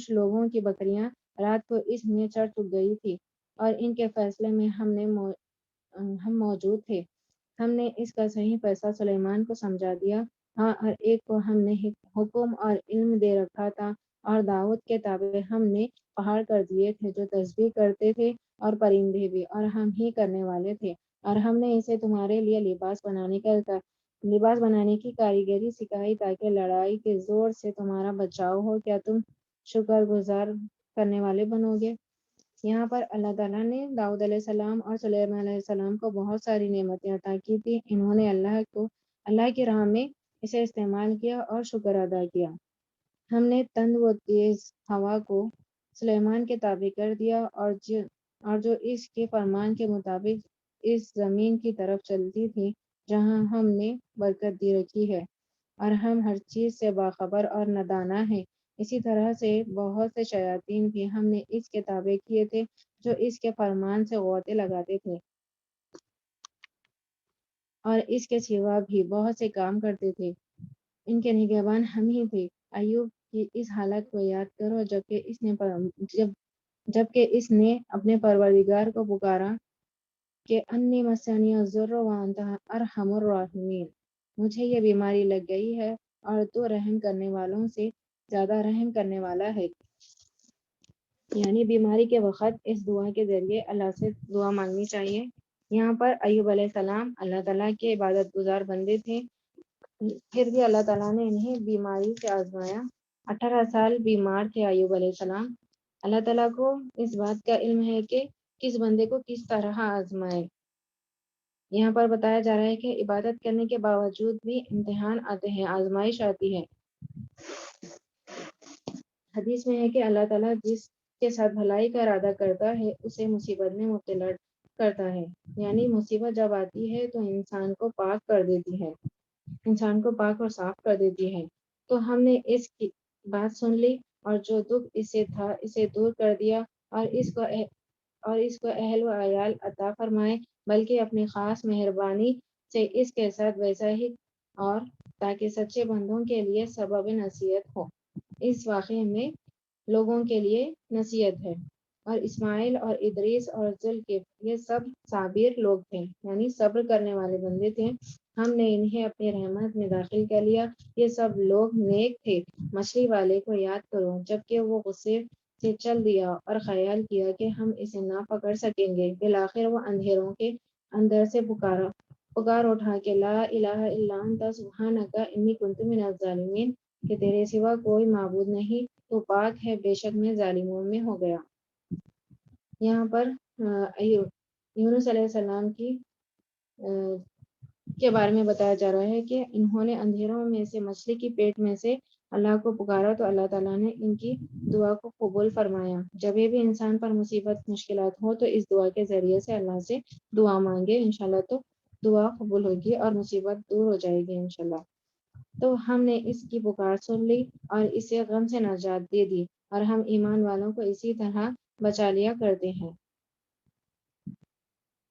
D: لوگوں کی بکریاں رات کو اس میں چر چگ گئی تھی، اور ان کے فیصلے میں ہم موجود تھے۔ ہم نے اس کا صحیح فیصلہ سلیمان کو سمجھا دیا۔ ہاں، ہر ایک کو ہم نے حکم اور علم دے رکھا تھا، اور داؤد کے تابع ہم نے پہاڑ کر دیے تھے جو تسبیح کرتے تھے، اور پرندے بھی، اور ہم ہی کرنے والے تھے۔ اور ہم نے اسے تمہارے لیے لباس بنانے کی کاریگری سکھائی تاکہ لڑائی کے زور سے تمہارا بچاؤ ہو۔ کیا تم شکر گزار کرنے والے بنو گے؟ یہاں پر اللہ تعالیٰ نے داؤد علیہ السلام اور سلیمان علیہ السلام کو بہت ساری نعمتیں عطا کی تھی۔ انہوں نے اللہ کی راہ میں اسے استعمال کیا اور شکر ادا کیا۔ ہم نے تند و تیز ہوا کو سلیمان کے تابع کر دیا، اور جو اس کے فرمان کے مطابق اس زمین کی طرف چلتی تھی جہاں ہم نے برکت دی رکھی ہے، اور ہم ہر چیز سے باخبر اور ندانہ ہیں۔ اسی طرح سے بہت سے شیاطین بھی ہم نے اس کے تابع کیے تھے جو اس کے فرمان سے غوطے لگاتے تھے اور اس کے سوا بھی بہت سے کام کرتے تھے۔ ان کے نگہبان ہم ہی تھے۔ ایوب کی اس حالت کو یاد کرو جبکہ اس نے اپنے پروردگار کو پکارا کہ انی مسنی الضر وانت ارحم الراحمین، مجھے یہ بیماری لگ گئی ہے اور تو رحم کرنے والوں سے زیادہ رحم کرنے والا ہے۔ یعنی بیماری کے وقت اس دعا کے ذریعے اللہ سے دعا مانگنی چاہیے۔ یہاں پر ایوب علیہ السلام اللہ تعالیٰ کے عبادت گزار بندے تھے، پھر بھی اللہ تعالیٰ نے انہیں بیماری سے آزمایا۔ 18 سال بیمار تھے ایوب علیہ السلام۔ اللہ تعالیٰ کو اس بات کا علم ہے کہ کس بندے کو کس طرح آزمائے۔ یہاں پر بتایا جا رہا ہے کہ عبادت کرنے کے باوجود بھی امتحان آتے ہیں، آزمائش آتی ہے۔ حدیث میں ہے کہ اللہ تعالیٰ جس کے ساتھ بھلائی کا ارادہ کرتا ہے اسے مصیبت میں مبتلا کرتا ہے۔ یعنی مصیبت جب آتی ہے تو انسان کو پاک کر دیتی ہے، انسان کو پاک اور صاف کر دیتی ہے۔ تو ہم نے اس کی بات سن لی اور جو دکھ اسے تھا اسے دور کر دیا، اور اس کو اہل و عیال عطا فرمائے، بلکہ اپنی خاص مہربانی سے اس کے ساتھ ویسا ہی، اور تاکہ سچے بندوں کے لیے سبب نصیحت ہو۔ اس واقعے میں لوگوں کے لیے نصیحت ہے۔ اور اسماعیل اور ادریس اور ذوالکفل یہ سب صابر لوگ تھے، یعنی صبر کرنے والے بندے تھے۔ ہم نے انہیں اپنی رحمت میں داخل کر لیا۔ یہ سب لوگ نیک تھے۔ مچھلی والے کو یاد کرو جبکہ وہ غصے سے چل دیا اور خیال کیا کہ ہم اسے نہ پکڑ سکیں گے، بالآخر وہ اندھیروں کے اندر سے پکار اٹھا کہ لا الہ الا انت سبحانک انی کنت من الظالمین، کہ تیرے سوا کوئی معبود نہیں، تو پاک ہے، بے شک میں ظالموں میں ہو گیا۔ یہاں پر یونس علیہ السلام کے بارے میں بتایا جا رہا ہے کہ انہوں نے اندھیروں میں سے مچھلی کی پیٹ میں سے اللہ کو پکارا تو اللہ تعالیٰ نے ان کی دعا کو قبول فرمایا۔ جب بھی انسان پر مصیبت مشکلات ہو تو اس دعا کے ذریعے سے اللہ سے دعا مانگے، انشاءاللہ تو دعا قبول ہوگی اور مصیبت دور ہو جائے گی انشاءاللہ۔ تو ہم نے اس کی پکار سن لی اور اسے غم سے نجات دے دی، اور ہم ایمان والوں کو اسی طرح بچا لیا کرتے ہیں۔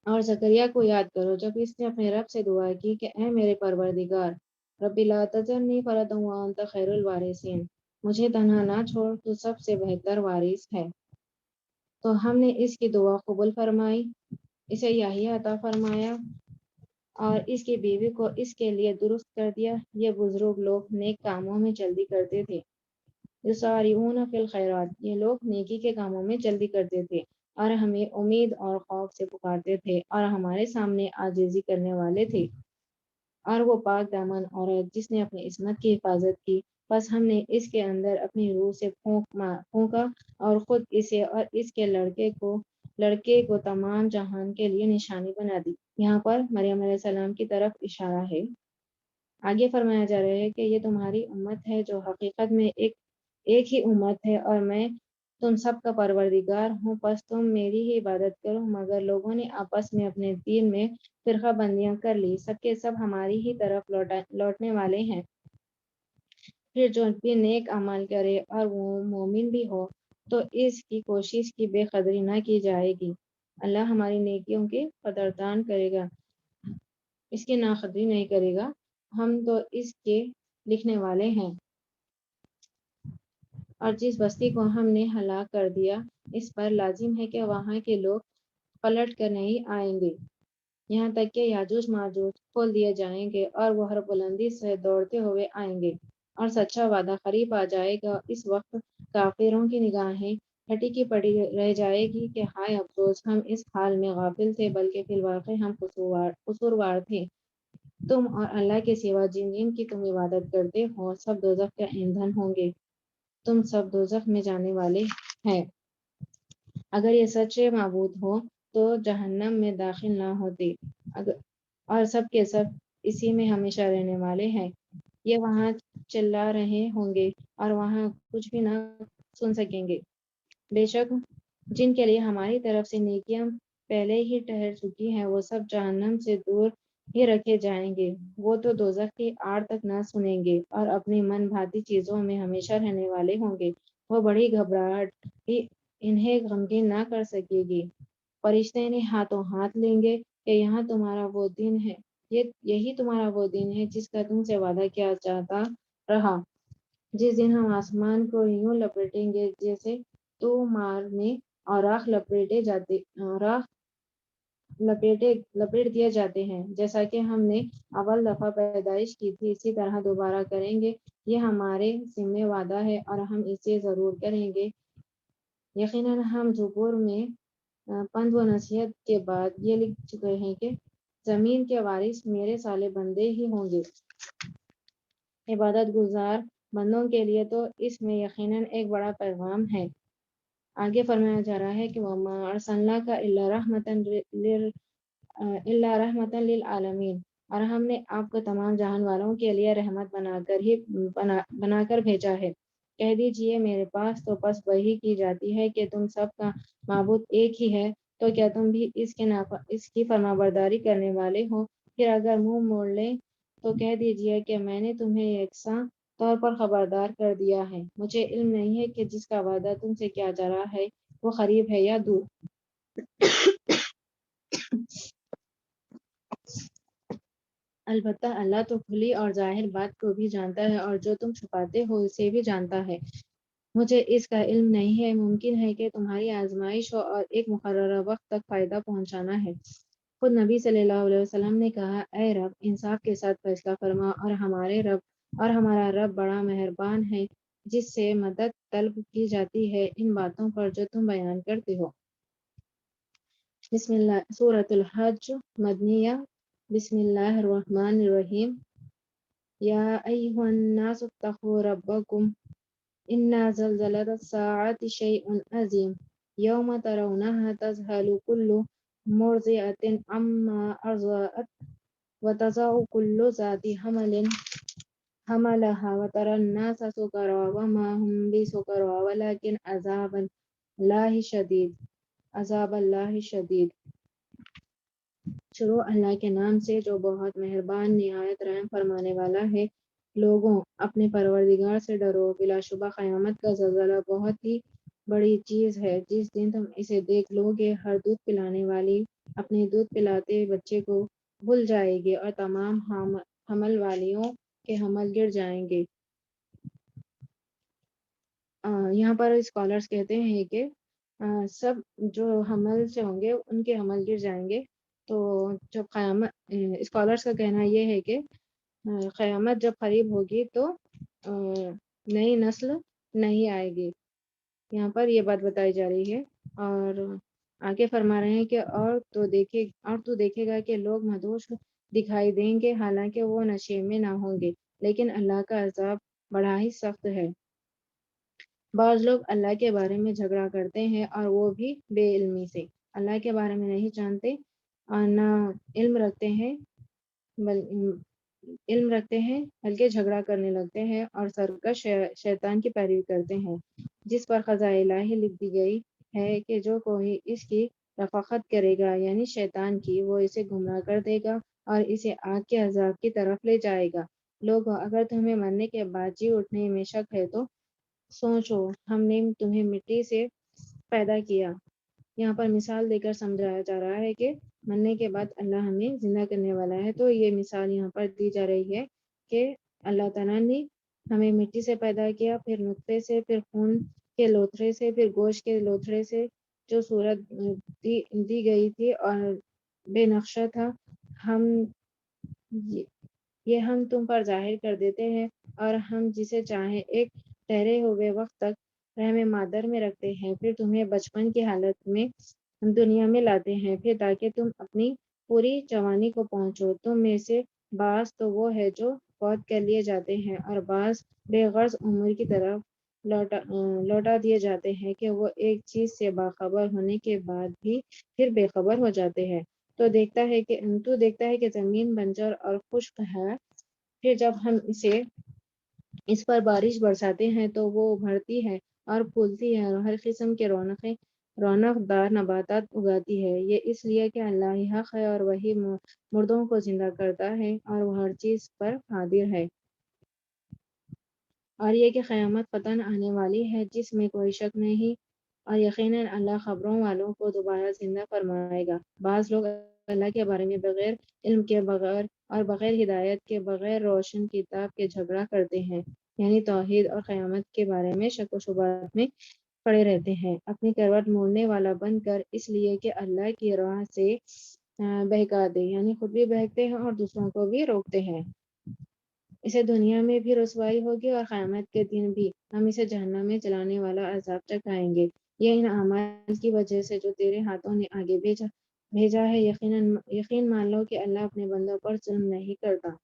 D: اور زکریا کو یاد کرو جب اس نے اپنے رب سے دعا کی کہ اے میرے پروردگار، رب لا تذرنی فردا وانت خیر الوارثین، مجھے تنہا نہ چھوڑ، تو سب سے بہتر وارث ہے۔ تو ہم نے اس کی دعا قبول فرمائی، اسے یحییٰ عطا فرمایا، اور اس کی بیوی کو اس کے لیے درست کر دیا۔ یہ بزرگ لوگ نیک کاموں میں جلدی کرتے تھے۔ یسارعون فی الخیرات، یہ لوگ نیکی کے کاموں میں جلدی کرتے تھے، اور ہمیں امید اور خوف سے پکارتے تھے، اور ہمارے سامنے عاجزی کرنے والے تھے۔ اور وہ پاک دامن عورت جس نے اپنی عصمت کی حفاظت کی، بس ہم نے اس کے اندر اپنی روح سے پھونکا، اور خود اسے اور اس کے لڑکے کو تمام جہان کے لیے نشانی بنا دی۔ یہاں پر مریم علیہ السلام کی طرف اشارہ ہے۔ آگے فرمایا جا رہا ہے کہ یہ تمہاری امت ہے جو حقیقت میں ایک ہی امت ہے، اور میں تم سب کا پروردگار ہوں، پس تم میری ہی عبادت کرو۔ مگر لوگوں نے آپس میں اپنے دین میں فرقہ بندیاں کر لی، سب کے سب ہماری ہی طرف لوٹنے والے ہیں۔ پھر جو بھی نیک عمل کرے اور وہ مومن بھی ہو تو اس کی کوشش کی بے قدری نہ کی جائے گی۔ اللہ ہماری نیکیوں کی قدردان کرے گا، اس کی ناقدری نہیں کرے گا، ہم تو اس کے لکھنے والے ہیں۔ اور جس بستی کو ہم نے ہلاک کر دیا، اس پر لازم ہے کہ وہاں کے لوگ پلٹ کر نہیں آئیں گے، یہاں تک کہ یاجوج ماجوج کھول دیے جائیں گے اور وہ ہر بلندی سے دوڑتے ہوئے آئیں گے اور سچا وعدہ قریب آ جائے گا۔ اس وقت کافروں کی نگاہیں پھٹی کی پڑی رہ جائے گی کہ ہائے افسوس، ہم اس حال میں غافل تھے، بلکہ فی الواقع ہم قصوروار تھے۔ تم اور اللہ کے سوا جن کی تم عبادت کرتے ہو سب دوزخ کا ایندھن ہوں گے، تم سب دوزخ میں جانے والے ہیں۔ اگر یہ سچے معبود ہو تو جہنم میں داخل نہ ہوتے، اور سب کے سب اسی میں ہمیشہ رہنے والے ہیں۔ یہ وہاں چلا رہے ہوں گے اور وہاں کچھ بھی نہ سن سکیں گے۔ بے شک جن کے لیے ہماری طرف سے نیکیاں پہلے ہی ٹھہر چکی ہیں وہ سب جہنم سے دور ہی رکھے جائیں گے، وہ تو دوزخ کی آڑ تک نہ سنیں گے اور اپنی من بھاتی چیزوں میں ہمیشہ رہنے والے ہوں گے۔ وہ بڑی گھبراہٹ بھی انہیں غمگین نہ کر سکے گی۔ فرشتے انہیں ہاتھوں ہاتھ لیں گے کہ یہی تمہارا وہ دن ہے جس کا تم سے وعدہ کیا جاتا رہا، جس دن ہم آسمان کو یوں لپیٹیں گے جیسے تومار میں اوراق لپیٹ دیے جاتے ہیں۔ جیسا کہ ہم نے اول دفعہ پیدائش کی تھی اسی طرح دوبارہ کریں گے، یہ ہمارے ذمہ وعدہ ہے اور ہم اسے ضرور کریں گے۔ یقیناً ہم زبور میں پند و نصیحت کے بعد یہ لکھ چکے ہیں کہ زمین کے وارث میرے صالح بندے ہی ہوں گے۔ عبادت گزار بندوں کے لیے تو اس میں یقیناً ایک بڑا پیغام ہے۔ آگے فرمایا جا رہا ہے کہ وَمَا أَرْسَلْنَاكَ إِلَّا رَحْمَةً لِلْعَالَمِينَ، اور ہم نے آپ کو تمام جہان والوں کے لیے رحمت بنا کر بھیجا ہے۔ کہہ دیجئے میرے پاس تو پس وحی کی جاتی ہے کہ تم سب کا معبود ایک ہی ہے، تو کیا تم بھی اس کی فرمانبرداری کرنے والے ہو؟ پھر اگر منہ موڑ لیں تو کہہ دیجئے کہ میں نے تمہیں یکساں طور پر خبردار کر دیا ہے، مجھے علم نہیں ہے کہ جس کا وعدہ تم سے کیا جا رہا ہے وہ قریب ہے یا دور۔ البتہ اللہ تو کھلی اور ظاہر بات کو بھی جانتا ہے اور جو تم چھپاتے ہو اسے بھی جانتا ہے۔ مجھے اس کا علم نہیں ہے، ممکن ہے کہ تمہاری آزمائش ہو اور ایک مقررہ وقت تک فائدہ پہنچانا ہے۔ خود نبی صلی اللہ علیہ وسلم نے کہا، اے رب انصاف کے ساتھ فیصلہ فرما، اور ہمارا رب بڑا مہربان ہے جس سے مدد طلب کی جاتی ہے ان باتوں پر جو تم بیان کرتے ہو۔ بسم اللہ سورۃ الحج مدنیہ۔ بسم اللہ الرحمن الرحیم۔ یا ایھا الناس اتقوا ربکم ان زلزلۃ الساعۃ شیء عظیم یوم ترونها تذہل کل مرضعۃ عما ارضعت وتضع کل ذات حمل حملها وترى الناس سکارى وما هم بسکارى ولکن عذاب اللہ شدید۔ شروع اللہ کے نام سے جو بہت مہربان نہایت رحم فرمانے والا ہے۔ لوگوں اپنے پروردگار سے ڈرو، بلا شبہ قیامت کا زلزلہ بہت ہی بڑی چیز ہے۔ جس دن تم اسے دیکھ لو گے ہر دودھ پلانے والی اپنے دودھ پلاتے بچے کو بھول جائے گی اور تمام حمل والیوں کے حمل گر جائیں گے۔ یہاں پر اسکالرز کہتے ہیں کہ سب جو حمل سے ہوں گے ان کے حمل گر جائیں گے۔ تو جب قیامت، اسکالرز کا کہنا یہ ہے کہ قیامت جب قریب ہوگی تو نئی نسل نہیں آئے گی۔ یہاں پر یہ بات بتائی جا رہی ہے، اور آگے فرما رہے ہیں کہ اور تو دیکھے گا کہ لوگ مدہوش دکھائی دیں گے حالانکہ وہ نشے میں نہ ہوں گے، لیکن اللہ کا عذاب بڑا ہی سخت ہے۔ بعض لوگ اللہ کے بارے میں جھگڑا کرتے ہیں اور وہ بھی بے علمی سے، اللہ کے بارے میں نہیں جانتے اور نہ علم رکھتے ہیں بلکہ جھگڑا کرنے لگتے ہیں اور سرکش شیطان کی پیروی کرتے ہیں، جس پر قضاء الہی لکھ دی گئی ہے کہ جو کوئی اس کی رفاقت کرے گا یعنی شیطان کی، وہ اسے گمراہ کر دے گا اور اسے آگ کے عذاب کی طرف لے جائے گا۔ لوگوں اگر تمہیں مرنے کے بعد جی اٹھنے میں شک ہے تو سوچو ہم نے تمہیں مٹی سے پیدا کیا۔ یہاں پر مثال دے کر سمجھایا جا رہا ہے کہ مرنے کے بعد اللہ ہمیں زندہ کرنے والا ہے۔ تو یہ مثال یہاں پر دی جا رہی ہے کہ اللہ تعالیٰ نے ہمیں مٹی سے پیدا کیا، پھر نطفے سے، پھر خون کے لوتھڑے سے، پھر گوشت کے لوتھڑے سے، جو صورت دی گئی تھی اور بے نقشہ تھا، ہم یہ ہم تم پر ظاہر کر دیتے ہیں، اور ہم جسے چاہیں ایک ٹھہرے ہوئے وقت تک رحم مادر میں رکھتے ہیں، پھر تمہیں بچپن کی حالت میں دنیا میں لاتے ہیں، پھر تاکہ تم اپنی پوری جوانی کو پہنچو۔ تم میں سے بعض تو وہ ہے جو فوت کر لیے جاتے ہیں، اور بعض بے غرض امور کی طرف لوٹا دیے جاتے ہیں کہ وہ ایک چیز سے باخبر ہونے کے بعد بھی پھر بے خبر ہو جاتے ہیں۔ تو دیکھتا ہے کہ زمین بنجر اور خشک ہے، پھر جب ہم اس پر بارش برساتے ہیں تو وہ ابھرتی ہے اور پھولتی ہے اور ہر قسم کے رونق دار نباتات اگاتی ہے۔ یہ اس لیے کہ اللہ ہی حق ہے اور وہی مردوں کو زندہ کرتا ہے اور وہ ہر چیز پر قادر ہے۔ اور یہ کہ قیامت قطعاً آنے والی ہے جس میں کوئی شک نہیں، اور یقیناً اللہ خبروں والوں کو دوبارہ زندہ فرمائے گا۔ بعض لوگ اللہ کے بارے میں بغیر علم کے اور بغیر ہدایت کے بغیر روشن کتاب کے جھگڑا کرتے ہیں، یعنی توحید اور قیامت کے بارے میں شک و شبہات میں پڑے رہتے ہیں، اپنی کروٹ موڑنے والا بن کر، اس لیے کہ اللہ کی راہ سے بہکا دے، یعنی خود بھی بہکتے ہیں اور دوسروں کو بھی روکتے ہیں۔ اسے دنیا میں بھی رسوائی ہوگی اور قیامت کے دن بھی ہم اسے جہنم میں جلانے والا عذاب چکھائیں گے۔ یہ ان اعمال کی وجہ سے جو تیرے ہاتھوں نے آگے بھیجا ہے، یقین مان لو کہ اللہ اپنے بندوں پر ظلم نہیں کرتا۔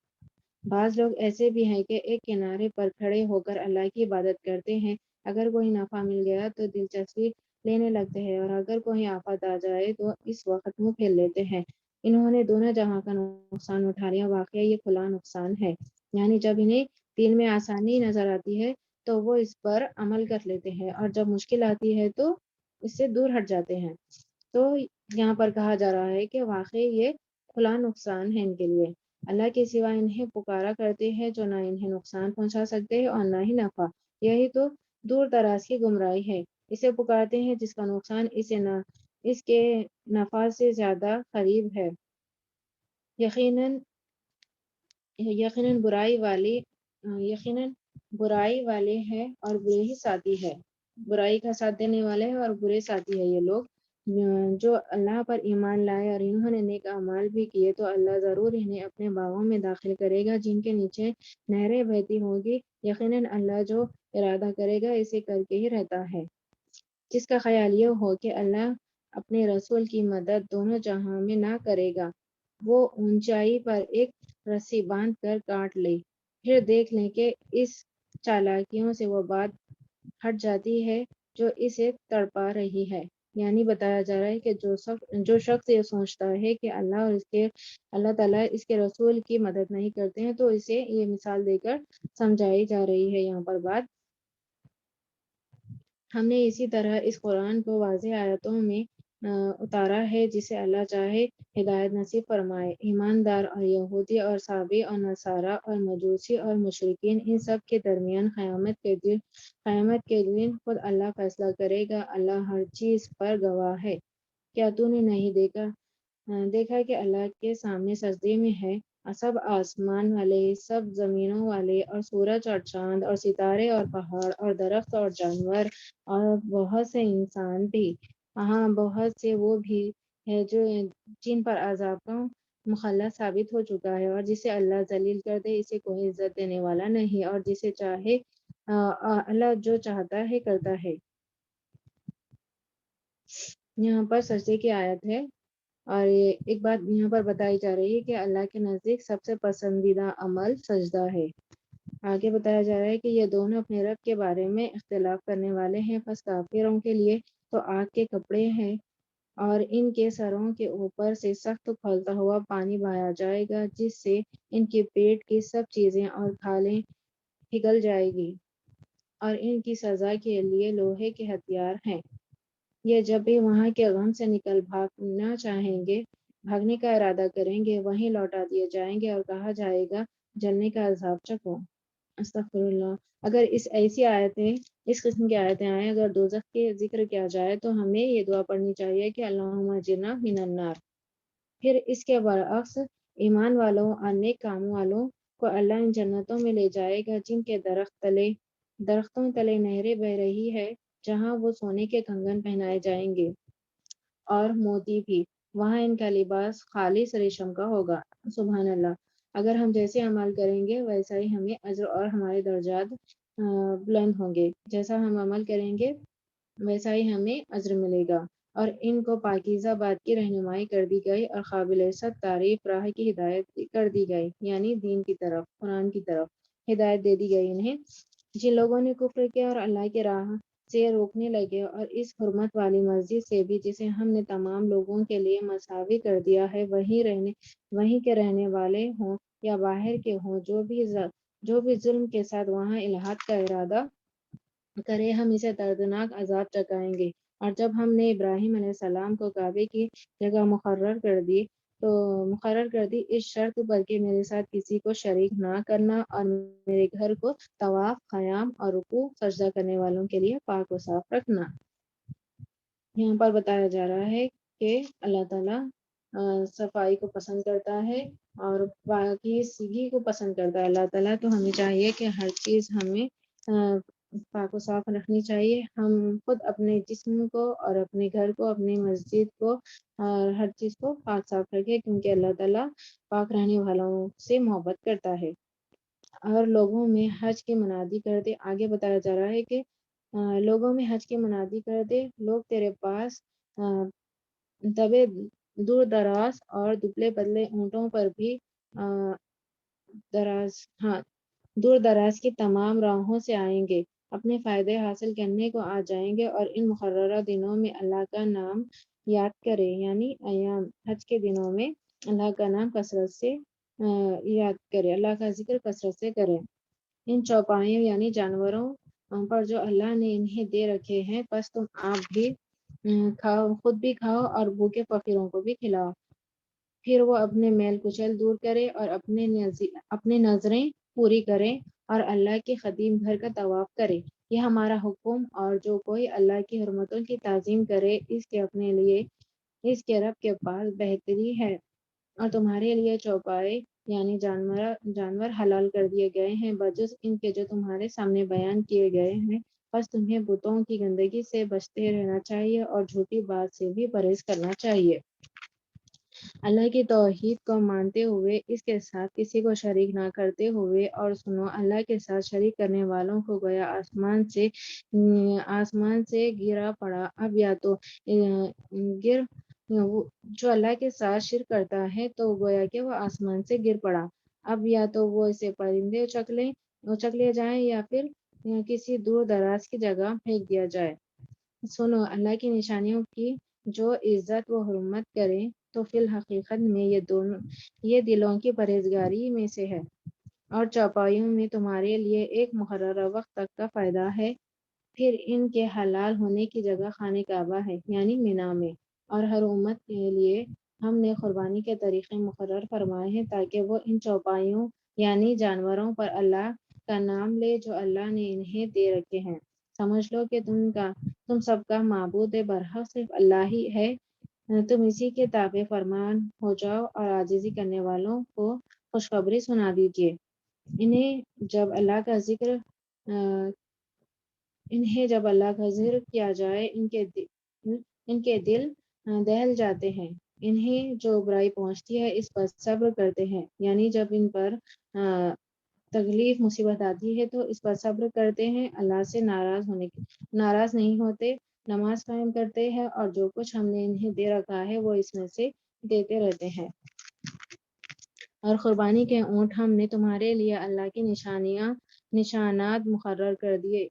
D: بعض لوگ ایسے بھی ہیں کہ ایک کنارے پر کھڑے ہو کر اللہ کی عبادت کرتے ہیں، اگر کوئی نفع مل گیا تو دلچسپی لینے لگتے ہیں، اور اگر کوئی آفت آ جائے تو اس وقت منہ پھیر لیتے ہیں۔ انہوں نے دونوں جہاں کا نقصان اٹھا لیا، واقعہ یہ کھلا نقصان ہے، یعنی جب انہیں دین میں آسانی نظر آتی ہے تو وہ اس پر عمل کر لیتے ہیں، اور جب مشکل آتی ہے تو اس سے دور ہٹ جاتے ہیں۔ تو یہاں پر کہا جا رہا ہے کہ واقعی یہ کھلا نقصان ہے ان کے لیے۔ اللہ کے سوا انہیں پکارا کرتے ہیں جو نہ انہیں نقصان پہنچا سکتے ہیں اور نہ ہی نفع۔ یہی تو دور دراز کی گمراہی ہے۔ اسے پکارتے ہیں جس کا نقصان اس کے نفع سے زیادہ قریب ہے۔ یقیناً برائی والے ہیں اور برے ہی ساتھی ہے۔ برائی کا ساتھ دینے والے ہیں اور برے ساتھی ہے یہ لوگ جو اللہ پر ایمان لائے اور انہوں نے نیک اعمال بھی کیے، تو اللہ ضرور انہیں اپنے باغوں میں داخل کرے گا جن کے نیچے نہریں بہتی ہوں گی۔ یقیناً اللہ جو ارادہ کرے گا اسے کر کے ہی رہتا ہے۔ جس کا خیال یہ ہو کہ اللہ اپنے رسول کی مدد دونوں جہاں میں نہ کرے گا، وہ اونچائی پر ایک رسی باندھ کر کاٹ لے، پھر دیکھ لیں کہ اس چالاکیوں سے وہ بات ہٹ جاتی ہے جو اسے تڑپا رہی ہے۔ یعنی بتایا جا رہا ہے کہ جو شخص یہ سوچتا ہے کہ اللہ تعالیٰ اس کے رسول کی مدد نہیں کرتے ہیں، تو اسے یہ مثال دے کر سمجھائی جا رہی ہے یہاں پر بات۔ ہم نے اسی طرح اس قرآن کو واضح آیتوں میں اتارا ہے، جسے اللہ چاہے ہدایت نصیب فرمائے۔ ایماندار اور یہودی اور صابی اور نصارہ اور مجوسی اور مشرکین، ان سب کے درمیان قیامت کے دن خود اللہ فیصلہ کرے گا۔ اللہ ہر چیز پر گواہ ہے۔ کیا تو نے نہیں دیکھا کہ اللہ کے سامنے سجدے میں ہے سب آسمان والے، سب زمینوں والے، اور سورج اور چاند اور ستارے اور پہاڑ اور درخت اور جانور اور بہت سے انسان بھی، ہاں بہت سے وہ بھی ہے جن پر عذاب کا مخلص ثابت ہو چکا ہے، اور جسے اللہ ذلیل کر دے اسے کوئی عزت دینے والا نہیں، اور جسے چاہے اللہ جو چاہتا ہے کرتا ہے۔ یہاں پر سجدے کی آیت ہے، اور ایک بات یہاں پر بتائی جا رہی ہے کہ اللہ کے نزدیک سب سے پسندیدہ عمل سجدہ ہے۔ آگے بتایا جا رہا ہے کہ یہ دونوں اپنے رب کے بارے میں اختلاف کرنے والے ہیں، پس کافروں کے لیے تو آگ کے کپڑے ہیں، اور ان کے سروں کے اوپر سے سخت کھولتا ہوا پانی بہایا جائے گا، جس سے ان کے پیٹ کی سب چیزیں اور کھالیں پگھل جائے گی، اور ان کی سزا کے لیے لوہے کے ہتھیار ہیں۔ یہ جب بھی وہاں کے غم سے نکل بھاگنے کا ارادہ کریں گے، وہیں لوٹا دیے جائیں گے اور کہا جائے گا جلنے کا عذاب چکھو۔ استغفر اللہ۔ اگر اس قسم کی آیتیں آئیں، اگر دوزخ کے ذکر کیا جائے تو ہمیں یہ دعا پڑھنی چاہیے کہ اللہم اجرنا من النار۔ پھر اس کے برعکس ایمان والوں اور نیک کاموں والوں کو اللہ ان جنتوں میں لے جائے گا جن کے درختوں تلے نہریں بہہ رہی ہے، جہاں وہ سونے کے کنگن پہنائے جائیں گے۔ اور موتی بھی، وہاں ان کا لباس خالص ریشم کا ہوگا۔ سبحان اللہ۔ اگر ہم جیسے عمل کریں گے ویسا ہی ہمیں اجر اور ہمارے درجات بلند ہوں گے، جیسا ہم عمل کریں گے ویسا ہی ہمیں اجر ملے گا۔ اور ان کو پاکیزہ بات کی رہنمائی کر دی گئی اور قابل ست تعریف راہ کی ہدایت کر دی گئی، یعنی دین کی طرف، قرآن کی طرف ہدایت دے دی گئی انہیں۔ جن لوگوں نے کفر کیا اور اللہ کی راہ سے روکنے لگے اور اس حرمت والی مسجد سے بھی جسے ہم نے تمام لوگوں کے لیے مساوی کر دیا ہے وہیں کے رہنے والے ہوں یا باہر کے ہوں، جو بھی ظلم کے ساتھ وہاں الحاق کا ارادہ کرے ہم اسے دردناک عذاب چکائیں گے۔ اور جب ہم نے ابراہیم علیہ السلام کو کعبے کی جگہ مقرر کر دی اس شرط پر کہ میرے ساتھ کسی کو شریک نہ کرنا اور میرے گھر کو طواف، قیام اور رکوع سجدہ کرنے والوں کے لیے پاک و صاف رکھنا۔ یہاں پر بتایا جا رہا ہے کہ اللہ تعالیٰ صفائی کو پسند کرتا ہے اور پاکیزگی کو پسند کرتا ہے اللہ تعالیٰ، تو ہمیں چاہیے کہ ہر چیز ہمیں پاک و صاف رکھنی چاہیے۔ ہم خود اپنے جسم کو اور اپنے گھر کو، اپنی مسجد کو اور ہر چیز کو پاک صاف رکھے، کیونکہ اللہ تعالیٰ پاک رہنے والوں سے محبت کرتا ہے۔ اور لوگوں میں حج کی منادی کر دے، آگے بتایا جا رہا ہے کہ لوگوں میں حج کی منادی کر دے، لوگ تیرے پاس دبے دور دراز اور دبلے پتلے اونٹوں پر بھی دور دراز کی تمام راہوں سے آئیں گے، اپنے فائدے حاصل کرنے کو آ جائیں گے اور ان مقررہ دنوں میں اللہ کا نام یاد کرے، یعنی ایام حج کے دنوں میں اللہ کا نام کثرت سے یاد کرے، اللہ کا ذکر کثرت سے کرے۔ ان چوپایوں یعنی جانوروں پر جو اللہ نے انہیں دے رکھے ہیں، بس تم آپ بھی کھاؤ، خود بھی کھاؤ اور بھوکے فقیروں کو بھی کھلاؤ۔ پھر وہ اپنے میل کچل دور کرے اور اپنے نظریں پوری کرے اور اللہ کے قدیم گھر کا طواف کرے۔ یہ ہمارا حکم، اور جو کوئی اللہ کی حرمتوں کی تعظیم کرے اس کے اپنے لیے اس کے رب کے پاس بہتری ہے۔ اور تمہارے لیے چوپائے یعنی جانور حلال کر دیے گئے ہیں بجز ان کے جو تمہارے سامنے بیان کیے گئے ہیں، بس تمہیں بتوں کی گندگی سے بچتے رہنا چاہیے اور جھوٹی بات سے بھی پرہیز کرنا چاہیے۔ اللہ کی توحید کو مانتے ہوئے، اس کے ساتھ کسی کو شریک نہ کرتے ہوئے، اور سنو، اللہ کے ساتھ شریک کرنے والوں کو گویا آسمان سے گرا پڑا۔ اب یا تو جو اللہ کے ساتھ شرک کرتا ہے تو گویا کہ وہ آسمان سے گر پڑا، اب یا تو وہ اسے پرندے اچک لے جائیں یا پھر کسی دور دراز کی جگہ پھینک دیا جائے۔ سنو، اللہ کی نشانیوں کی جو عزت و حرمت کرے تو فی الحقیقت میں یہ دلوں کی پرہیزگاری میں سے ہے، اور چوپایوں میں تمہارے لیے ایک مقررہ وقت تک کا فائدہ ہے، پھر ان کے حلال ہونے کی جگہ خانہ کعبہ ہے، یعنی مینا میں۔ اور ہر امت کے لیے ہم نے قربانی کے طریقے مقرر فرمائے ہیں تاکہ وہ ان چوپایوں یعنی جانوروں پر اللہ کا نام لے جو اللہ نے انہیں دے رکھے ہیں۔ سمجھ لو کہ تم سب کا معبود برحق صرف اللہ ہی ہے، تم اسی کے تابع فرمان ہو جاؤ اور عاجزی کرنے والوں کو خوشخبری سنا دیجیے۔ انہیں جب اللہ کا ذکر کیا جائے ان کے دل دہل جاتے ہیں، انہیں جو برائی پہنچتی ہے اس پر صبر کرتے ہیں، یعنی جب ان پر تکلیف مصیبت آتی ہے تو اس پر صبر کرتے ہیں، اللہ سے ناراض نہیں ہوتے، نماز قائم کرتے ہیں اور جو کچھ ہم نے انہیں دے رکھا ہے وہ اس میں سے دیتے رہتے ہیں۔ اور قربانی کے اونٹ ہم نے تمہارے لیے اللہ کی نشانات مقرر کر دیے۔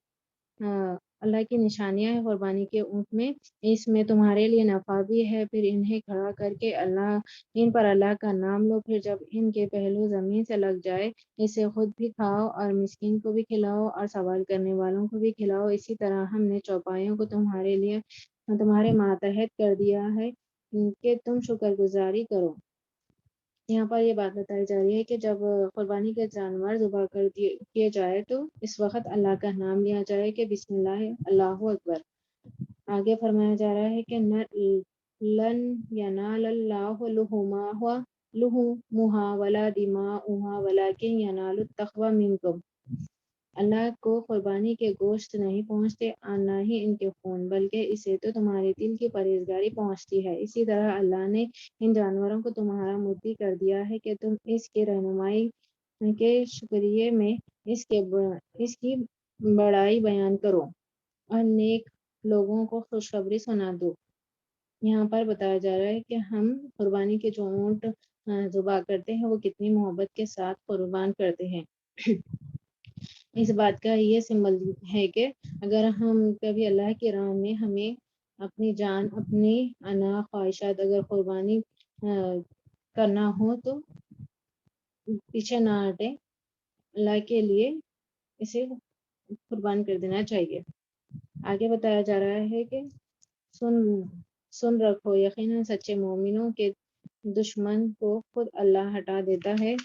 D: اللہ کی نشانیاں ہیں قربانی کے اونٹ میں، اس میں تمہارے لیے نفع بھی ہے، پھر انہیں کھڑا کر کے ان پر اللہ کا نام لو، پھر جب ان کے پہلو زمین سے لگ جائے اسے خود بھی کھاؤ اور مسکین کو بھی کھلاؤ اور سوال کرنے والوں کو بھی کھلاؤ۔ اسی طرح ہم نے چوپایوں کو تمہارے ماتحت کر دیا ہے کہ تم شکر گزاری کرو۔ یہاں پر یہ بات بتائی جا رہی ہے کہ جب قربانی کے جانور ذبح کیے جائے تو اس وقت اللہ کا نام لیا جائے کہ بسم اللہ، اللہ اکبر۔ آگے فرمایا جا رہا ہے کہ لن ینال اللہ لحومها ولا دماؤها ولکن ینال التقوی منکم۔ اللہ کو قربانی کے گوشت نہیں پہنچتے اور نہ ہی ان کے خون، بلکہ اسے تو تمہارے دل کی پرہیزگاری پہنچتی ہے۔ اسی طرح اللہ نے ان جانوروں کو تمہارا مطیع کر دیا ہے کہ تم اس کی رہنمائی کے شکریہ میں اس کی بڑائی بیان کرو اور نیک لوگوں کو خوشخبری سنا دو۔ یہاں پر بتایا جا رہا ہے کہ ہم قربانی کے جو اونٹ ذبح کرتے ہیں وہ کتنی محبت کے ساتھ قربان کرتے ہیں۔ اس بات کا یہ سمبل ہے کہ اگر ہم کبھی اللہ کی راہ میں ہمیں اپنی جان، اپنی انا خواہشات اگر قربانی کرنا ہو تو پیچھے نہ ہٹیں، اللہ کے لیے اسے قربان کر دینا چاہیے۔ آگے بتایا جا رہا ہے کہ سن رکھو، یقیناً سچے مومنوں کے دشمن کو خود اللہ ہٹا دیتا ہے۔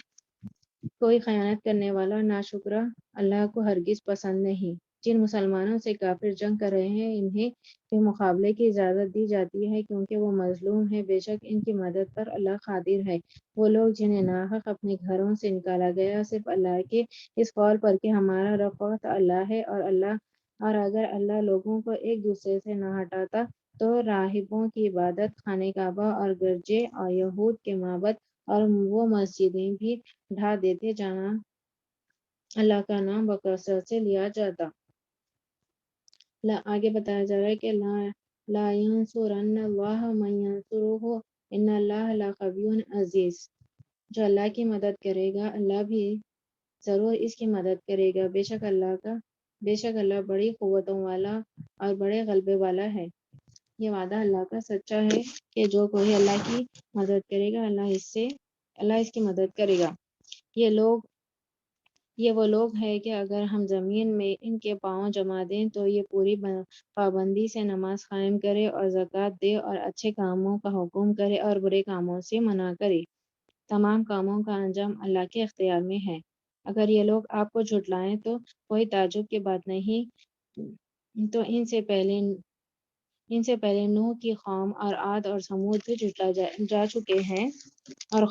D: کوئی خیانت کرنے والا ناشکرا اللہ کو ہرگز پسند نہیں۔ جن مسلمانوں سے کافر جنگ کر رہے ہیں انہیں کے مقابلے کی اجازت دی جاتی ہے کیونکہ وہ مظلوم ہیں، بے شک ان کی مدد پر اللہ قادر ہے۔ وہ لوگ جنہیں ناحق اپنے گھروں سے نکالا گیا صرف اللہ کے اس قول پر کہ ہمارا رب فقط اللہ ہے، اور اگر اللہ لوگوں کو ایک دوسرے سے نہ ہٹاتا تو راہبوں کی عبادت، خانہ کعبہ اور گرجے اور یہود کے معبد اور وہ مسجدیں بھی ڈھا دیتے جہاں اللہ کا نام بکثرت سے لیا جاتا۔ آگے بتایا جا رہا ہے کہ لا ینصرن اللہ من ینصرہ ان اللہ لقوی عزیز۔ جو اللہ کی مدد کرے گا اللہ بھی ضرور اس کی مدد کرے گا، بے شک اللہ بڑی قوتوں والا اور بڑے غلبے والا ہے۔ یہ وعدہ اللہ کا سچا ہے کہ جو کوئی اللہ کی مدد کرے گا اللہ اس کی مدد کرے گا۔ یہ وہ لوگ ہیں کہ اگر ہم زمین میں ان کے پاؤں جما دیں تو یہ پوری پابندی سے نماز قائم کرے اور زکوٰۃ دے اور اچھے کاموں کا حکم کرے اور برے کاموں سے منع کرے۔ تمام کاموں کا انجام اللہ کے اختیار میں ہے۔ اگر یہ لوگ آپ کو جھٹلائیں تو کوئی تعجب کی بات نہیں، تو ان سے پہلے نوح کی قوم اور عاد اور ثمود بھی جھٹلا جا چکے ہیں، اور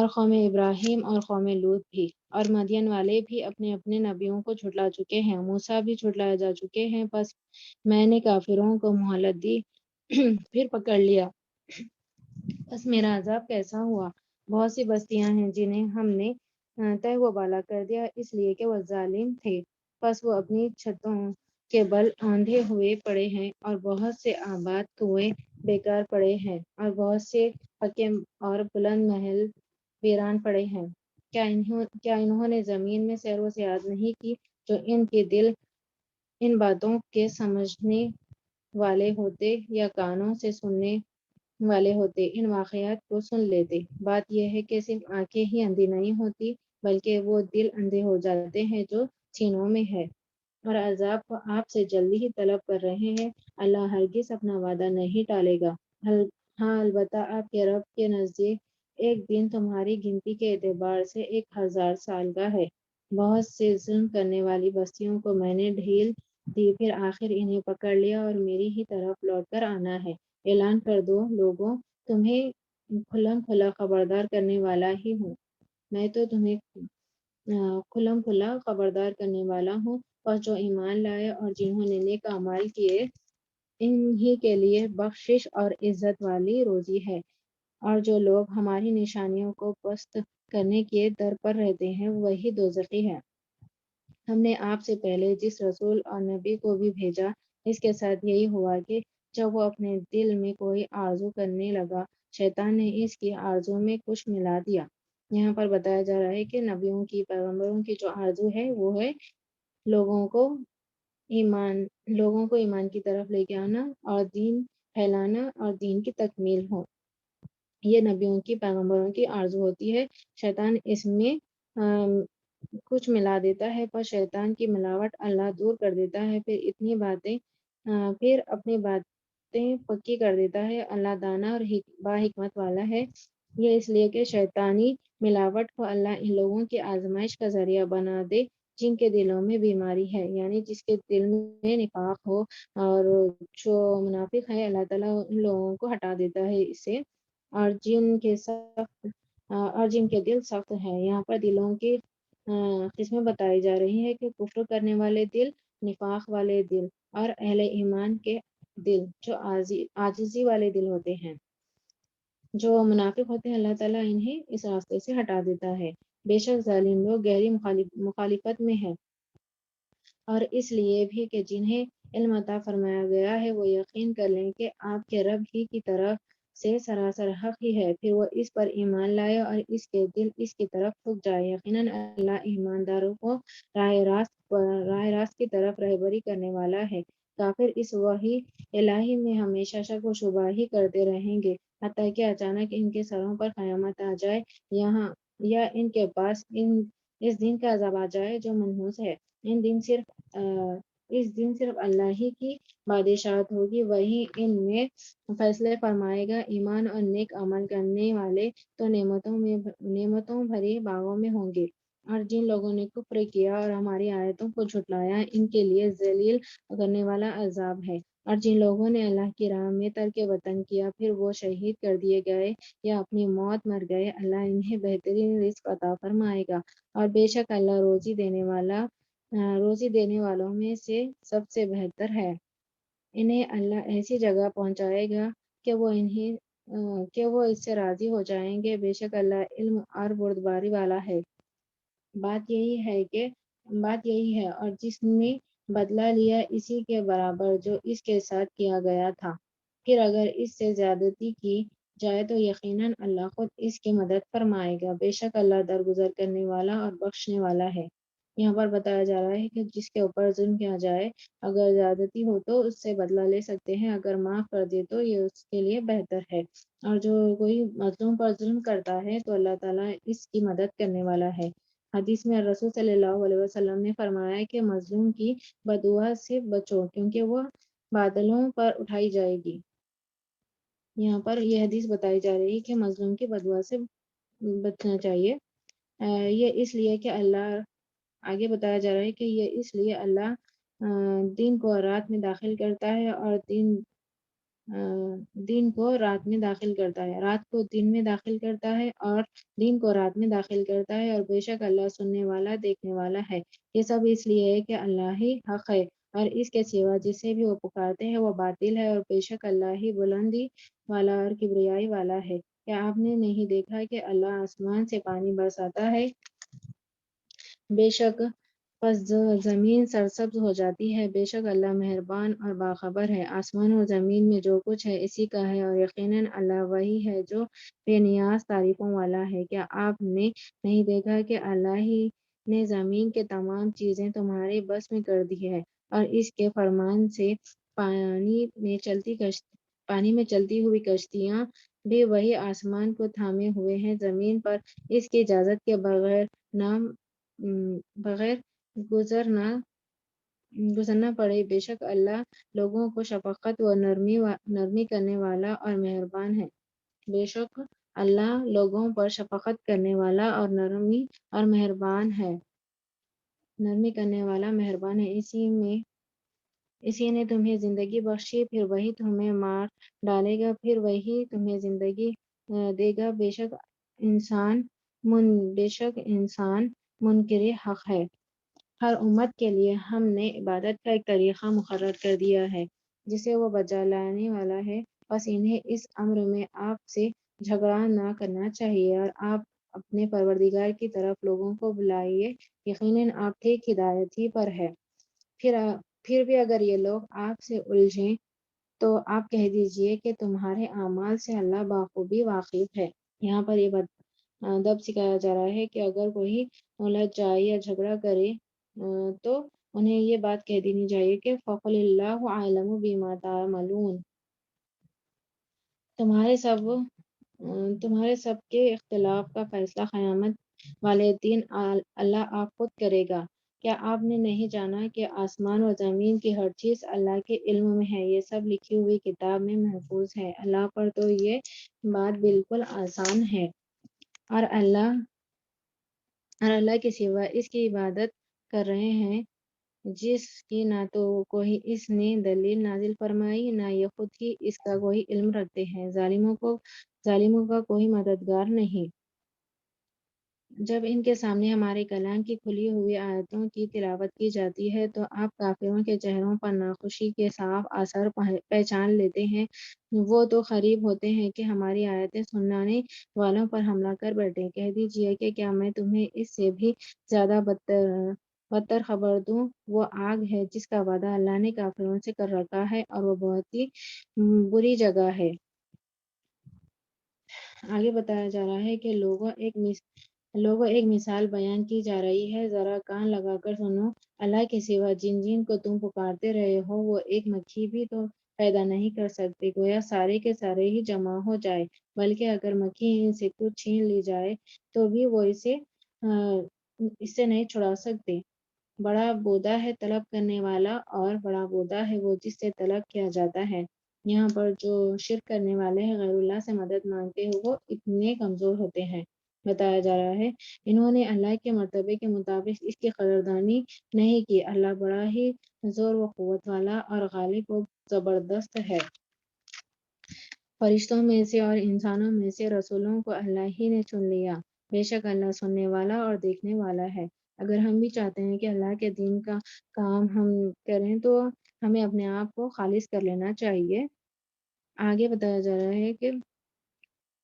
D: قوم ابراہیم اور قوم لوط بھی، اور مدین والے بھی اپنے اپنے نبیوں کو جھٹلا چکے ہیں۔ موسیٰ بھی جھٹلائے جا چکے ہیں، پس میں نے کافروں کو مہلت دی پھر پکڑ لیا۔ بس میرا عذاب کیسا ہوا۔ بہت سی بستیاں ہیں جنہیں ہم نے تہ و بالا کر دیا اس لیے کہ وہ ظالم تھے، پس وہ اپنی چھتوں کے بل آندھے ہوئے پڑے ہیں، اور بہت سے آباد کنویں بیکار پڑے ہیں، اور بہت سے پکے اور بلند محل ویران پڑے ہیں۔ کیا انہوں نے زمین میں سیر و سیاحت نہیں کی؟ جو ان کے دل ان باتوں کے سمجھنے والے ہوتے یا کانوں سے سننے والے ہوتے ان واقعات کو سن لیتے۔ بات یہ ہے کہ صرف آنکھیں ہی اندھی نہیں ہوتی بلکہ وہ دل اندھے ہو جاتے ہیں جو سینوں میں ہے، اور عذاب کو آپ سے جلدی ہی طلب کر رہے ہیں۔ اللہ ہرگز اپنا وعدہ نہیں ٹالے گا۔ ہاں البتہ آپ کے رب کے نزدیک ایک دن تمہاری گنتی کے اعتبار سے 1000 سال کا ہے۔ بہت سے ظلم کرنے والی بستیوں کو میں نے ڈھیل دی، پھر آخر انہیں پکڑ لیا اور میری ہی طرف لوٹ کر آنا ہے۔ اعلان کر دو لوگوں، تمہیں کھلم کھلا خبردار کرنے والا ہی ہوں۔ میں تو تمہیں کھلم کھلا خبردار کرنے والا ہوں، اور جو ایمان لائے اور جنہوں نے نیک اعمال کیے انہی کے لیے بخشش اور عزت والی روزی ہے، اور جو لوگ ہماری نشانیوں کو پست کرنے کے در پر رہتے ہیں وہی دوزخی ہے۔ ہم نے آپ سے پہلے جس رسول اور نبی کو بھی بھیجا اس کے ساتھ یہی ہوا کہ جب وہ اپنے دل میں کوئی آرزو کرنے لگا شیطان نے اس کی آرزو میں کچھ ملا دیا۔ یہاں پر بتایا جا رہا ہے کہ نبیوں کی، پیغمبروں کی جو آرزو ہے وہ ہے لوگوں کو ایمان کی طرف لے کے آنا اور دین پھیلانا اور دین کی تکمیل ہو۔ یہ نبیوں کی، پیغمبروں کی آرزو ہوتی ہے۔ شیطان اس میں کچھ ملا دیتا ہے، پر شیطان کی ملاوٹ اللہ دور کر دیتا ہے، پھر اپنی باتیں پکی کر دیتا ہے۔ اللہ دانا اور با حکمت والا ہے۔ یہ اس لیے کہ شیطانی ملاوٹ کو اللہ ان لوگوں کی آزمائش کا ذریعہ بنا دے جن کے دلوں میں بیماری ہے، یعنی جس کے دل میں نفاق ہو، اور جو منافق ہے اللہ تعالیٰ ان لوگوں کو ہٹا دیتا ہے اسے، اور جن کے دل سخت ہیں۔ یہاں پر دلوں کی قسمیں بتائی جا رہی ہیں کہ کفر کرنے والے دل، نفاق والے دل اور اہل ایمان کے دل جو عاجزی والے دل ہوتے ہیں، جو منافق ہوتے ہیں، اللہ تعالیٰ انہیں اس راستے سے ہٹا دیتا ہے۔ بے شک ظالم لوگ گہری مخالفت میں ہیں، اور اس لیے بھی کہ جنہیں علم عطا فرمایا گیا ہے وہ یقین کر لیں کہ آپ کے رب ہی کی طرف سے سراسر حق ہی ہے، پھر وہ اس پر ایمان لائے اور اس کے دل اس کی طرف جھک جائے۔ یقیناً اللہ ایمانداروں کو راہ راست کی طرف رہبری کرنے والا ہے۔ کافر اس وحی الہی میں ہمیشہ شک و شبہ ہی کرتے رہیں گے حتیٰ کہ اچانک ان کے سروں پر قیامت آ جائے یا ان کے پاس اس دن کا عذاب آ جائے جو منحوس ہے۔ اس دن صرف اللہ ہی کی بادشاہت ہوگی، وہی ان میں فیصلے فرمائے گا۔ ایمان اور نیک عمل کرنے والے تو نعمتوں بھری باغوں میں ہوں گے، اور جن لوگوں نے کفر کیا اور ہماری آیتوں کو جھٹلایا ان کے لیے ذلیل کرنے والا عذاب ہے۔ اور جن لوگوں نے اللہ کی راہ میں ترک وطن کیا پھر وہ شہید کر دیے گئے یا اپنی موت مر گئے، اللہ انہیں بہترین رزق عطا فرمائے گا، اور بے شک اللہ روزی دینے والوں میں سے سب سے بہتر ہے۔ انہیں اللہ ایسی جگہ پہنچائے گا کہ وہ اس سے راضی ہو جائیں گے۔ بے شک اللہ علم اور بردباری والا ہے۔ بات یہی ہے اور جس نے بدلہ لیا اسی کے برابر جو اس کے ساتھ کیا گیا تھا، پھر اگر اس سے زیادتی کی جائے تو یقیناً اللہ خود اس کی مدد فرمائے گا۔ بے شک اللہ درگزر کرنے والا اور بخشنے والا ہے۔ یہاں پر بتایا جا رہا ہے کہ جس کے اوپر ظلم کیا جائے اگر زیادتی ہو تو اس سے بدلہ لے سکتے ہیں، اگر معاف کر دے تو یہ اس کے لیے بہتر ہے، اور جو کوئی مظلوم پر ظلم کرتا ہے تو اللہ تعالیٰ اس کی مدد کرنے والا ہے۔ حدیث میں رسول صلی اللہ علیہ وسلم نے فرمایا کہ مظلوم کی بددعا سے بچو کیونکہ وہ بادلوں پر اٹھائی جائے گی۔ یہاں پر یہ حدیث بتائی جا رہی ہے کہ مظلوم کی بددعا سے بچنا چاہیے۔ یہ اس لیے کہ اللہ آگے بتایا جا رہا ہے کہ یہ اس لیے اللہ دن کو رات میں داخل کرتا ہے اور دن کو رات میں داخل کرتا ہے، رات کو دن میں داخل کرتا ہے اور دن کو رات میں داخل کرتا ہے، اور بے شک اللہ سننے والا دیکھنے والا ہے۔ یہ سب اس لیے ہے کہ اللہ ہی حق ہے اور اس کے سوا جسے بھی وہ پکارتے ہیں وہ باطل ہے، اور بے شک اللہ ہی بلندی والا اور کبریائی والا ہے۔ کیا آپ نے نہیں دیکھا کہ اللہ آسمان سے پانی برساتا ہے، بے شک پس زمین سرسبز ہو جاتی ہے، بے شک اللہ مہربان اور باخبر ہے۔ آسمان اور زمین میں جو کچھ ہے اسی کا ہے، اور یقیناً اللہ وہی ہے جو بے نیاز تعریفوں والا ہے۔ کیا آپ نے نہیں دیکھا کہ اللہ ہی نے زمین کے تمام چیزیں تمہارے بس میں کر دی ہے، اور اس کے فرمان سے پانی میں چلتی ہوئی کشتیاں بھی وہی آسمان کو تھامے ہوئے ہیں، زمین پر اس کی اجازت کے بغیر گزرنا پڑے۔ بے شک اللہ لوگوں کو شفقت و نرمی کرنے والا اور مہربان ہے۔ بے شک اللہ لوگوں پر شفقت کرنے والا اور نرمی کرنے والا مہربان ہے۔ اسی نے تمہیں زندگی بخشی پھر وہی تمہیں مار ڈالے گا پھر وہی تمہیں زندگی دے گا، بے شک انسان منکر حق ہے۔ ہر امت کے لیے ہم نے عبادت کا ایک طریقہ مقرر کر دیا ہے جسے وہ بجا لانے والا ہے، بس انہیں اس امر میں آپ سے جھگڑا نہ کرنا چاہیے اور آپ اپنے پروردگار کی طرف لوگوں کو بلائیے، یقیناً آپ ٹھیک ہدایت ہی پر ہے۔ پھر بھی اگر یہ لوگ آپ سے الجھیں تو آپ کہہ دیجئے کہ تمہارے اعمال سے اللہ بخوبی واقف ہے۔ یہاں پر یہ ادب سکھایا جا رہا ہے کہ اگر کوئی الجھ جائے یا جھگڑا کرے تو انہیں یہ بات کہہ دینی چاہیے کہ فَقُلِ اللَّهُ أَعْلَمُ بِمَا تَعْمَلُونَ۔ تمہارے سب کے اختلاف کا فیصلہ قیامت والے دن اللہ آپ خود کرے گا۔ کیا آپ نے نہیں جانا کہ آسمان اور زمین کی ہر چیز اللہ کے علم میں ہے، یہ سب لکھی ہوئی کتاب میں محفوظ ہے۔ اللہ پر تو یہ بات بالکل آسان ہے، اور اللہ کے سوا اس کی عبادت کر رہے ہیں جس کی نہ تو کوئی اس نے دلیل نازل فرمائی نہ یہ خود ہی اس کا کوئی علم رکھتے ہیں۔ ظالموں کا کوئی مددگار نہیں۔ جب ان کے سامنے ہمارے کلام کی کھلی ہوئی آیتوں کی تلاوت کی جاتی ہے تو آپ کافروں کے چہروں پر ناخوشی کے صاف آثار پہچان لیتے ہیں۔ وہ تو قریب ہوتے ہیں کہ ہماری آیتیں سنانے والوں پر حملہ کر بیٹھیں۔ کہہ دیجئے کہ کیا میں تمہیں اس سے بھی زیادہ بدتر خبر دوں؟ وہ آگ ہے جس کا وعدہ اللہ نے کافروں سے کر رکھا ہے اور وہ بہت ہی بری جگہ ہے۔ آگے بتایا جا رہا ہے کہ لوگوں ایک مثال بیان کی جا رہی ہے، ذرا کان لگا کر سنو۔ اللہ کے سوا جن کو تم پکارتے رہے ہو وہ ایک مکھی بھی تو پیدا نہیں کر سکتے، گویا سارے کے سارے ہی جمع ہو جائے، بلکہ اگر مکھی ان سے کچھ چھین لی جائے تو بھی وہ اس سے نہیں چھڑا سکتے۔ بڑا بودا ہے طلب کرنے والا اور بڑا بودا ہے وہ جس سے طلب کیا جاتا ہے۔ یہاں پر جو شرک کرنے والے ہیں، غیر اللہ سے مدد مانگتے ہیں، وہ اتنے کمزور ہوتے ہیں۔ بتایا جا رہا ہے انہوں نے اللہ کے مرتبے کے مطابق اس کی قدردانی نہیں کی۔ اللہ بڑا ہی زور و قوت والا اور غالب و زبردست ہے۔ فرشتوں میں سے اور انسانوں میں سے رسولوں کو اللہ ہی نے چن لیا، بے شک اللہ سننے والا اور دیکھنے والا ہے۔ اگر ہم بھی چاہتے ہیں کہ اللہ کے دین کا کام ہم کریں تو ہمیں اپنے آپ کو خالص کر لینا چاہیے۔ آگے بتایا جا رہا ہے کہ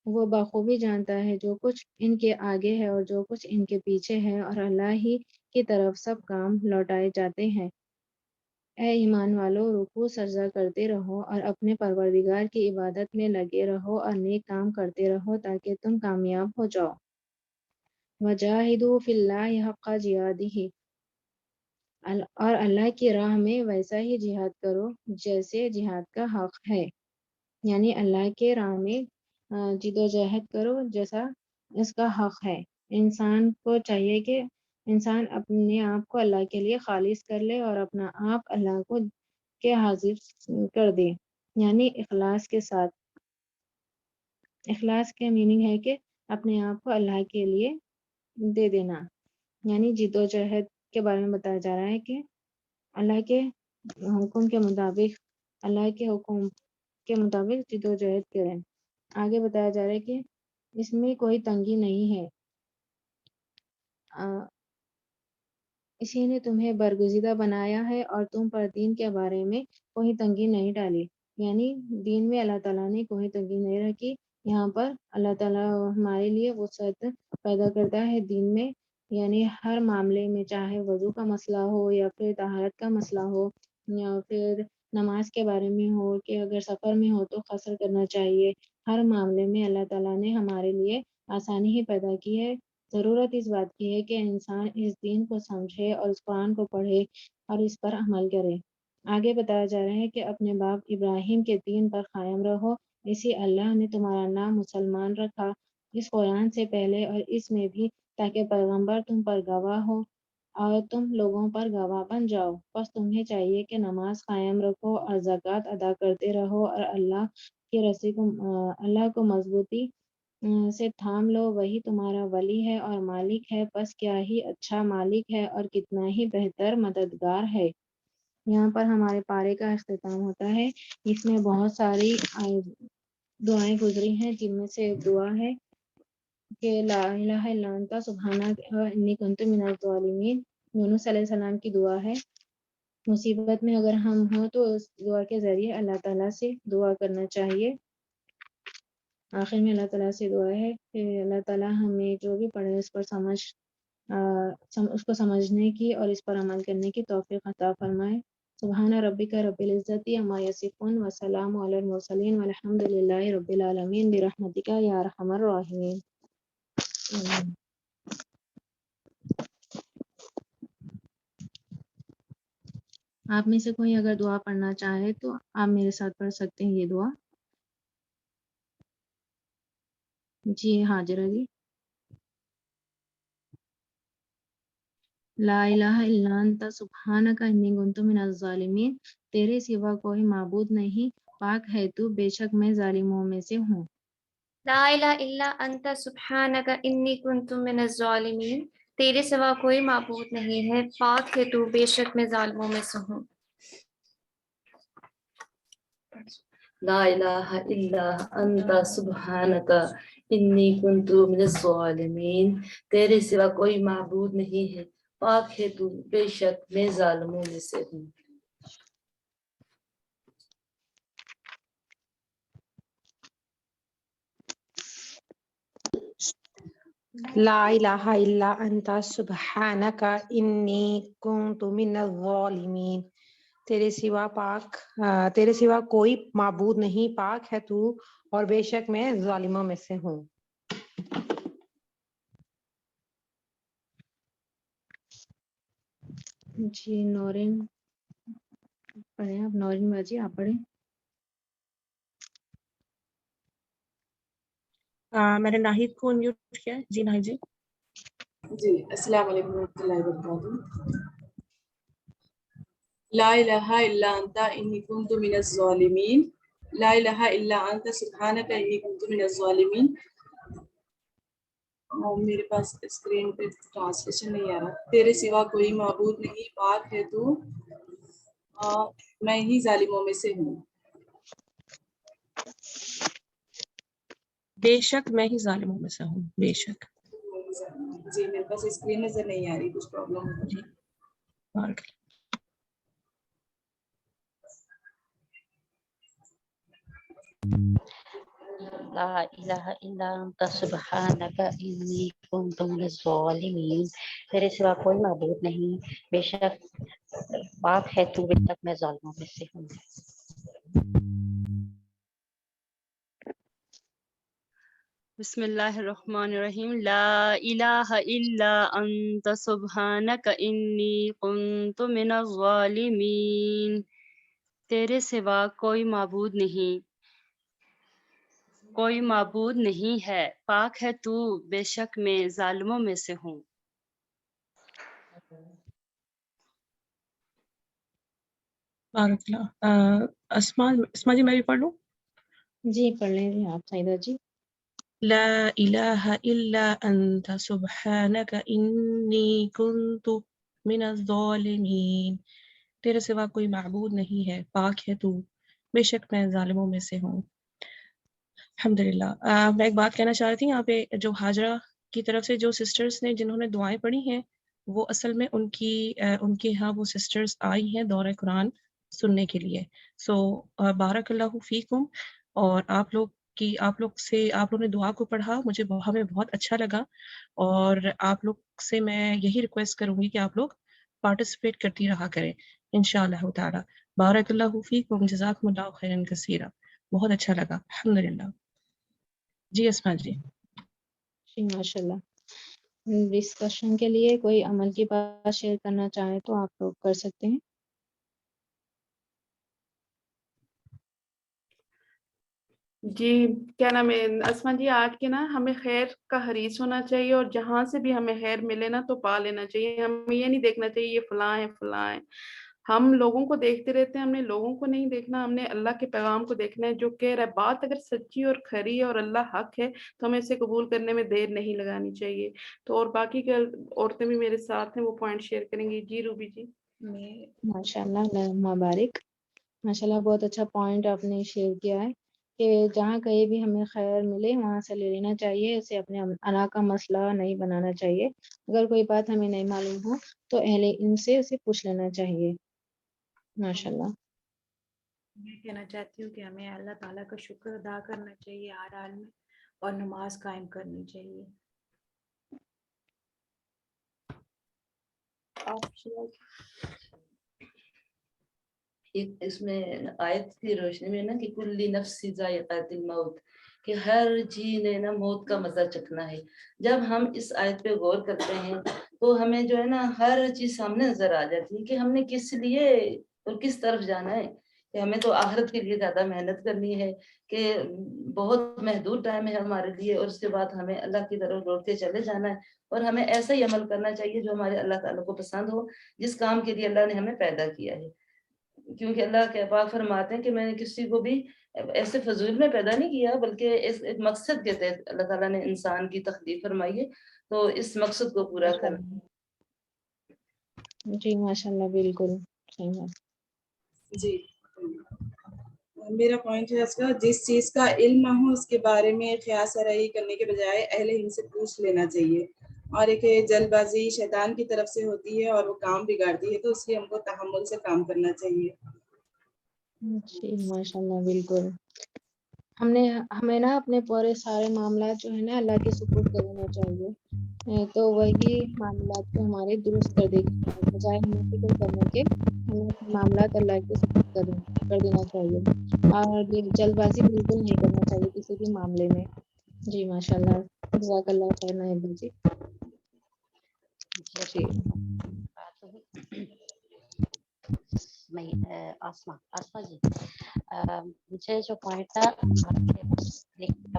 D: وہ بخوبی جانتا ہے جو کچھ ان کے آگے ہے اور جو کچھ ان کے پیچھے ہے، اور اللہ ہی کی طرف سب کام لوٹائے جاتے ہیں۔ اے ایمان والو، رکوع سجدہ کرتے رہو اور اپنے پروردگار کی عبادت میں لگے رہو اور نیک کام کرتے رہو تاکہ تم کامیاب ہو جاؤ۔ وَجَاهِدُوا فِي اللَّهِ حَقَّ جِهَادِهِ، اور اللہ کی راہ میں ویسا ہی جہاد کرو جیسے جہاد کا حق ہے، یعنی اللہ کے راہ میں جد و جہد کرو جیسا اس کا حق ہے۔ انسان کو چاہیے کہ انسان اپنے آپ کو اللہ کے لیے خالص کر لے اور اپنا آپ اللہ کو کے حاضر کر دے، یعنی اخلاص کے ساتھ۔ اخلاص کا میننگ ہے کہ اپنے آپ کو اللہ کے لیے دے دینا، یعنی جد و جہد کے بارے میں بتایا جا رہا ہے کہ اللہ کے حکم کے مطابق جد و جہد کریں۔ آگے بتایا جا رہا ہے کہ اس میں کوئی تنگی نہیں ہے، اسی نے تمہیں برگزیدہ بنایا ہے اور تم پر دین کے بارے میں کوئی تنگی نہیں ڈالی، یعنی دین میں اللہ تعالیٰ نے کوئی تنگی نہیں رکھی۔ یہاں پر اللہ تعالیٰ ہمارے لیے وسعت پیدا کرتا ہے دین میں، یعنی ہر معاملے میں، چاہے وضو کا مسئلہ ہو یا پھر طہارت کا مسئلہ ہو یا پھر نماز کے بارے میں ہو کہ اگر سفر میں ہو تو قصر کرنا چاہیے، ہر معاملے میں اللہ تعالیٰ نے ہمارے لیے آسانی ہی پیدا کی ہے۔ ضرورت اس بات کی ہے کہ انسان اس دین کو سمجھے اور اس قرآن کو پڑھے اور اس پر عمل کرے۔ آگے بتایا جا رہا ہے کہ اپنے باپ ابراہیم کے دین پر قائم رہو، اسی اللہ نے تمہارا نام مسلمان رکھا اس قرآن سے پہلے اور اس میں بھی، تاکہ پیغمبر تم پر گواہ ہو اور تم لوگوں پر گواہ بن جاؤ۔ بس تمہیں چاہیے کہ نماز قائم رکھو اور زکوٰۃ ادا کرتے رہو اور اللہ کی رسی کو اللہ کو مضبوطی سے تھام لو، وہی تمہارا ولی ہے اور مالک ہے، پس کیا ہی اچھا مالک ہے اور کتنا ہی بہتر مددگار ہے۔ یہاں پر ہمارے پارے کا اختتام ہوتا ہے۔ اس میں بہت ساری دعائیں گزری ہیں، جن میں سے ایک دعا ہے کہ لا الہ الا انت سبحانک انی کنت من الظالمین، یونس علیہ السلام کی دعا ہے۔ مصیبت میں اگر ہم ہوں تو اس دعا کے ذریعے اللہ تعالیٰ سے دعا کرنا چاہیے۔ آخر میں اللہ تعالیٰ سے دعا ہے کہ اللہ تعالیٰ ہمیں جو بھی پڑھے اس پر اس کو سمجھنے کی اور اس پر عمل کرنے کی توفیق عطا فرمائے۔ سبحان ربک رب العزت عما یصفون وسلام علی المرسلین والحمد للہ رب العالمین برحمتک یا ارحم الراحمین۔ آپ میں سے کوئی اگر دعا پڑھنا چاہے تو آپ میرے ساتھ پڑھ سکتے ہیں یہ دعا۔ جی حاضرہ جی۔ لا الہ الا انت سبحانک انی کنت من الظالمین، تیرے سوا کوئی معبود نہیں، پاک ہے تو بے شک میں ظالموں میں سے ہوں۔
F: لا الہ الا انت سبحانک انی کنت من الظالمین، تیرے سوا کوئی معبود نہیں ہے، پاک ہے تو بے شک میں ظالموں میں سے ہوں۔
G: لا الہ الا انت سبحانک انی کنت من الظالمین، تیرے سوا کوئی معبود نہیں ہے، پاک ہے تو، بے شک میں ظالموں میں سے ہوں۔
H: لا الہ الا انت سبحانک انی کنت من الظالمین، تیرے سوا کوئی معبود نہیں، پاک ہے تو اور بے شک میں ظالموں میں سے ہوں۔
D: جی نورین پڑھیں آپ، نورین باجی آپ پڑھیں۔
I: میں نے ناہید کو میوٹ کیا ہے۔ جی ناہید جی۔
J: جی السلام علیکم ورحمۃ اللہ وبرکاتہ۔ لا الہ الا انت انی کنت من الظالمین، لا الہ الا انت سبحانک انی کنت من الظالمین۔ میرے پاس اسکرین پہ ٹرانسلیشن نہیں آ رہا۔ تیرے سوا کوئی معبود نہیں، پاک ہے تو، میں ہی ظالموں میں سے ہوں۔
I: بے شک میں ہی ظالموں میں سے ہوں، بے شک۔
J: جی میرے پاس اسکرین نظر نہیں آ رہی، کچھ پرابلم ہو
I: جی بارک اللہ۔
K: لا الہ الا انت سبحانک انی کنت من الظالمین، تیرے سوا کوئی معبود نہیں، بے شک پاک ہے تو، بے شک میں ظالموں میں سے ہوں۔
L: بسم اللہ الرحمن الرحیم۔ لا الہ الا انت سبحانک انی کنت من الظالمین، تیرے سوا کوئی معبود نہیں ہے، پاک ہے تو، بے شک میں ظالموں میں سے ہوں۔
I: بارک اللہ۔ اسما جی میں بھی پڑھ لوں؟
D: جی پڑھ لیں جی آپ سعیدہ جی۔
I: لا الہ الا انت سبحانک انی کنت من الظالمین، تیرے سوا کوئی معبود نہیں ہے، پاک ہے تو، بے شک میں ظالموں میں سے ہوں۔ الحمدللہ۔ میں ایک بات کہنا چاہ رہی تھی، یہاں پہ جو ہاجرہ کی طرف سے جو سسٹرز نے جنہوں نے دعائیں پڑھی ہیں، وہ اصل میں ان کے ہاں وہ سسٹرز آئی ہیں دورہ قرآن سننے کے لیے۔ سو بارک اللہ فیکم، اور آپ لوگ نے دعا کو پڑھا، ہمیں بہت اچھا لگا، اور آپ لوگ سے میں یہی ریکویسٹ کروں گی کہ آپ لوگ پارٹیسپیٹ کرتی رہا کریں انشاءاللہ تعالی۔ بارک اللہ فیکم، جزاکم اللہ خیرا کثیرا، بہت اچھا لگا الحمدللہ۔ جی اسما جی۔
D: جی ماشاء اللہ۔ ڈسکشن کے لیے کوئی عمل کی بات شیئر کرنا چاہیں تو آپ لوگ کر سکتے ہیں۔
E: جی کیا نام ہے اسما جی، آج کے نا ہمیں خیر کا حریص ہونا چاہیے، اور جہاں سے بھی ہمیں خیر ملے نا تو پا لینا چاہیے۔ ہمیں یہ نہیں دیکھنا چاہیے یہ فلاں ہے فلاں ہے، ہم لوگوں کو دیکھتے رہتے ہیں، ہم نے لوگوں کو نہیں دیکھنا، ہم نے اللہ کے پیغام کو دیکھنا ہے جو کہہ رہا ہے۔ بات اگر سچی اور کھری ہے اور اللہ حق ہے تو ہمیں اسے قبول کرنے میں دیر نہیں لگانی چاہیے۔ تو اور باقی کے عورتیں بھی میرے ساتھ ہیں، وہ پوائنٹ شیئر کریں گی۔ جی روبی جی۔
D: ماشاء اللہ، اللہ مبارک۔ ماشاء اللہ بہت اچھا پوائنٹ آپ نے شیئر کیا ہے کہ جہاں کہیں بھی ہمیں خیر ملے وہاں سے لے لینا چاہیے، اسے اپنے انا کا مسئلہ نہیں بنانا چاہیے۔ اگر کوئی بات ہمیں نہیں معلوم ہو تو اہل علم سے اسے پوچھ لینا چاہیے۔ ماشاء اللہ۔
M: میں کہنا چاہتی ہوں کہ ہمیں اللہ تعالیٰ کا شکر ادا کرنا چاہیے ہر حال میں، اور نماز قائم کرنی چاہیے۔
G: اس میں آیت کی روشنی میں نا کہ کلی نفس ذائقۃ الموت، کہ ہر جی نے نا موت کا مزہ چکھنا ہے۔ جب ہم اس آیت پہ غور کرتے ہیں تو ہمیں جو ہے نا ہر چیز سامنے نظر آ جاتی ہے کہ ہم نے کس لیے اور کس طرف جانا ہے، کہ ہمیں تو آخرت کے لیے زیادہ محنت کرنی ہے، کہ بہت محدود ٹائم ہے ہمارے لیے، اور اس کے بعد ہمیں اللہ کی طرف لوٹ کے چلے جانا ہے، اور ہمیں ایسا ہی عمل کرنا چاہیے جو ہمارے اللہ تعالیٰ کو پسند ہو، جس کام کے لیے اللہ نے ہمیں پیدا کیا ہے۔ کیونکہ اللہ کے پاک فرماتے ہیں کہ میں نے کسی کو بھی ایسے فضول میں پیدا نہیں کیا، بلکہ ایک مقصد کے تحت اللہ تعالیٰ نے انسان کی تخلیق فرمائی ہے، تو اس مقصد کو پورا کرنا۔
D: جی ماشاء اللہ بالکل صحیح بات۔
J: جی میرا پوائنٹ ہے اس کا، جس چیز کا علم نہ ہو اس کے بارے میں قیاس آرائی کرنے کے بجائے اہل علم سے پوچھ لینا چاہیے. اور ایک جلد بازی شیطان کی طرف سے ہوتی ہے اور وہ کام بگاڑتی ہے، تو اس لیے ہم کو تحمل سے کام کرنا چاہیے.
D: جی ماشاء اللہ بالکل. ہمیں نا اپنے پورے سارے معاملات جو ہے نا اللہ کے سپرد کر دینا چاہیے، تو وہی معاملات کو ہمارے درست کر دے گی. بجائے ہمیں فکر کرنے کے ہمیں اپنے معاملات اللہ کے سپرد کر دینا چاہیے، اور جلد بازی بالکل نہیں کرنا چاہیے کسی بھی معاملے میں. جی ماشاء اللہ. جزاک اللہ خیر ناہید جی. جی
K: آسما جی، مجھے جو پوائنٹ تھا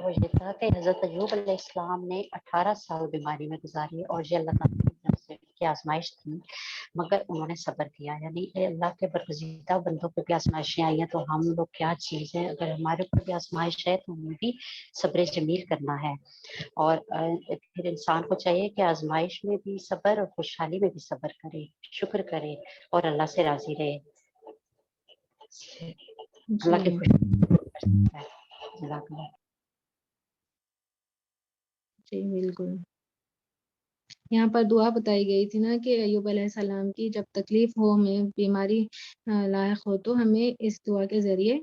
K: وہ یہ تھا کہ حضرت ایوب علیہ السلام نے 18 سال بیماری میں گزاری اور یہ اللہ تعالیٰ کی طرف سے کی آزمائش تھی، مگر انہوں نے صبر کیا. یعنی اللہ کے برگزیدہ بندوں پہ بھی آزمائشیں آئی ہیں، تو ہم لوگ کیا چیز ہیں، اگر ہمارے اوپر بھی آزمائش ہے تو ہمیں بھی صبر جمیل کرنا ہے. اور پھر انسان کو چاہیے کہ آزمائش میں بھی صبر اور خوشحالی میں بھی صبر کرے، شکر کرے اور اللہ سے راضی رہے. اللہ کے
D: جی بالکل. یہاں پر دعا بتائی گئی تھی نا کہ ایوب علیہ السلام کی جب تکلیف ہو، ہمیں بیماری لاحق ہو، تو ہمیں اس دعا کے ذریعے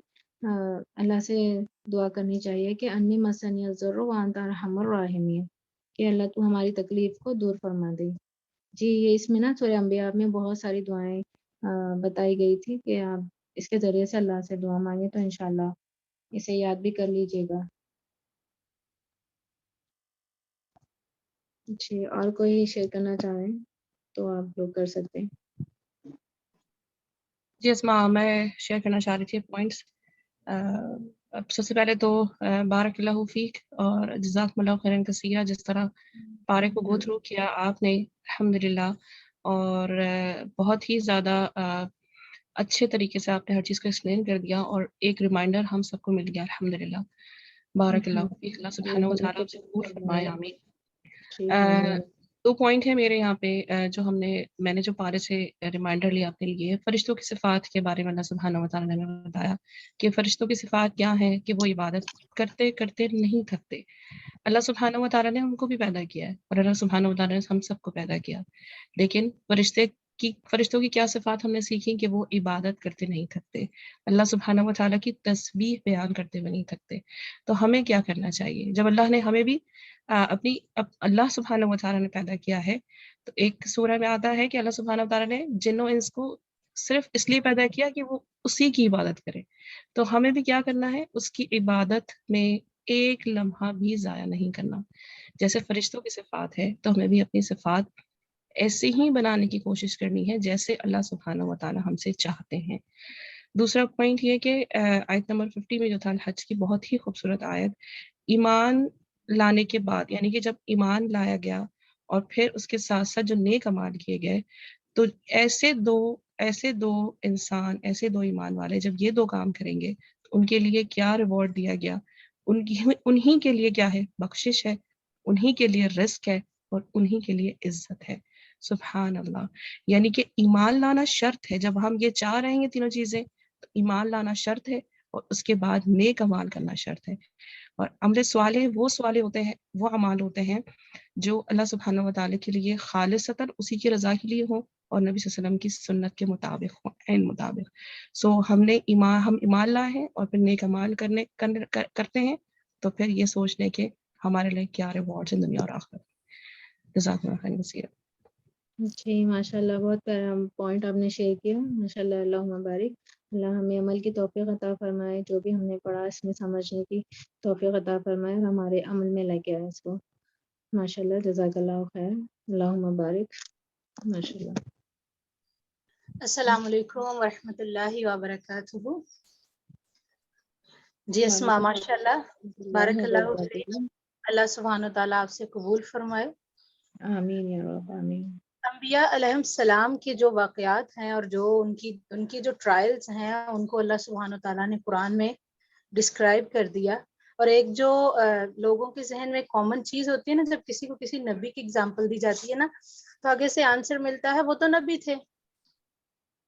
D: اللہ سے دعا کرنی چاہیے کہ انی مسنی الضر وانت ارحم الراحمین، کہ اللہ تو ہماری تکلیف کو دور فرما دے. جی یہ اس میں نا سورہ انبیاء میں بہت ساری دعائیں بتائی گئی تھی کہ آپ اس کے ذریعے سے اللہ سے دعا مانگے، تو انشاءاللہ اسے یاد بھی کر لیجیے گا. جی اور کوئی شیئر کرنا چاہیں تو آپ لوگ کر سکتے ہیں.
I: جی اسما، میں شیئر کرنا چاہ رہی تھی پوائنٹس. سب سے پہلے تو بارک اللہ فیک اور جزاکم اللہ خیرا کثیرا. جس طرح پارے کو گو تھرو کیا آپ نے الحمدللہ، اور بہت ہی زیادہ اچھے طریقے سے آپ نے ہر چیز کو ایکسپلین کر دیا، اور ایک ریمائنڈر ہم سب کو مل گیا الحمدللہ. بارک اللہ فیک. اللہ سبحانہ و تعالیٰ آپ سے قبول فرمائے، آمین. 2 پوائنٹ ہے میرے یہاں پہ جو میں نے جو پارے سے ریمائنڈر لیا اپنے لیے. فرشتوں کی صفات کے بارے میں اللہ سبحانہ و تعالیٰ نے ہمیں بتایا کہ فرشتوں کی صفات کیا ہیں، کہ وہ عبادت کرتے کرتے نہیں تھکتے. اللہ سبحانہ و تعالیٰ نے ہم کو بھی پیدا کیا ہے، اور اللہ سبحانہ و تعالیٰ نے ہم سب کو پیدا کیا، لیکن فرشتوں کی کیا صفات ہم نے سیکھی کہ وہ عبادت کرتے نہیں تھکتے، اللہ سبحانہ و تعالیٰ کی تسبیح بیان کرتے ہوئے نہیں تھکتے. تو ہمیں کیا کرنا چاہیے؟ جب اللہ نے ہمیں بھی اللہ سبحانہ و تعالیٰ نے پیدا کیا ہے، تو ایک سورہ میں آتا ہے کہ اللہ سبحانہ و تعالیٰ نے جن و انس کو صرف اس لیے پیدا کیا کہ وہ اسی کی عبادت کرے. تو ہمیں بھی کیا کرنا ہے؟ اس کی عبادت میں ایک لمحہ بھی ضائع نہیں کرنا. جیسے فرشتوں کی صفات ہے، تو ہمیں بھی اپنی صفات ایسے ہی بنانے کی کوشش کرنی ہے جیسے اللہ سبحانہ و تعالیٰ ہم سے چاہتے ہیں. دوسرا پوائنٹ یہ کہ آیت نمبر 50 میں جو تھا الحج کی، بہت ہی خوبصورت آیت. ایمان لانے کے بعد، یعنی کہ جب ایمان لایا گیا اور پھر اس کے ساتھ ساتھ جو نیک اعمال کیے گئے، تو ایسے دو انسان، ایسے 2 ایمان والے جب یہ 2 کام کریں گے تو ان کے لیے کیا ریوارڈ دیا گیا؟ انہی کے لیے کیا ہے؟ بخشش ہے، انہی کے لیے رزق ہے، اور انہی کے لیے عزت ہے. سبحان اللہ. یعنی کہ ایمان لانا شرط ہے. جب ہم یہ چاہ رہے ہیں تینوں چیزیں، تو ایمان لانا شرط ہے، اور اس کے بعد نیک اعمال کرنا شرط ہے. اور عمل صالح وہ صالح ہوتے ہیں، وہ اعمال ہوتے ہیں جو اللہ سبحانہ و تعالیٰ کے لیے خالصتاً اسی کی رضا کے لیے ہوں، اور نبی صلی اللہ علیہ وسلم کی سنت کے مطابق ہوں، عین مطابق. ہم ایمان لائے ہیں اور پھر نیک اعمال کرتے ہیں، تو پھر یہ سوچ لیں کہ ہمارے لیے کیا ریوارڈز ہیں دنیا اور آخرت. جزاک اللہ خیر کثیرا.
D: جی ماشاء اللہ بہت پیارا پوائنٹ آپ نے شیئر کیا. ماشاء اللہ. اللہم بارک. اللہ ہمیں عمل کی توفیق عطا فرمائے، جو بھی ہم نے پڑھا اس میں سمجھنے کی توفیق عطا فرمائے، اور ہمارے عمل میں لے کے آئے اس کو. ماشاء اللہ. جزاک اللہ خیر. اللہم بارک. ماشاء اللہ.
M: السلام علیکم ورحمۃ اللہ وبرکاتہ. جی اسما، ماشاء اللہ بارک اللہ فیک. اللہ سبحانہ و تعالیٰ آپ سے قبول فرمائے.
D: آمین یا رب. آمین.
M: انبیاء علیہ السلام کے جو واقعات ہیں اور جو ان کی جو ٹرائلز ہیں، ان کو اللہ سبحانہ و تعالیٰ نے قرآن میں ڈسکرائب کر دیا. اور ایک جو لوگوں کے ذہن میں کامن چیز ہوتی ہے نا، جب کسی کو کسی نبی کی اگزامپل دی جاتی ہے نا، تو آگے سے آنسر ملتا ہے وہ تو نبی تھے.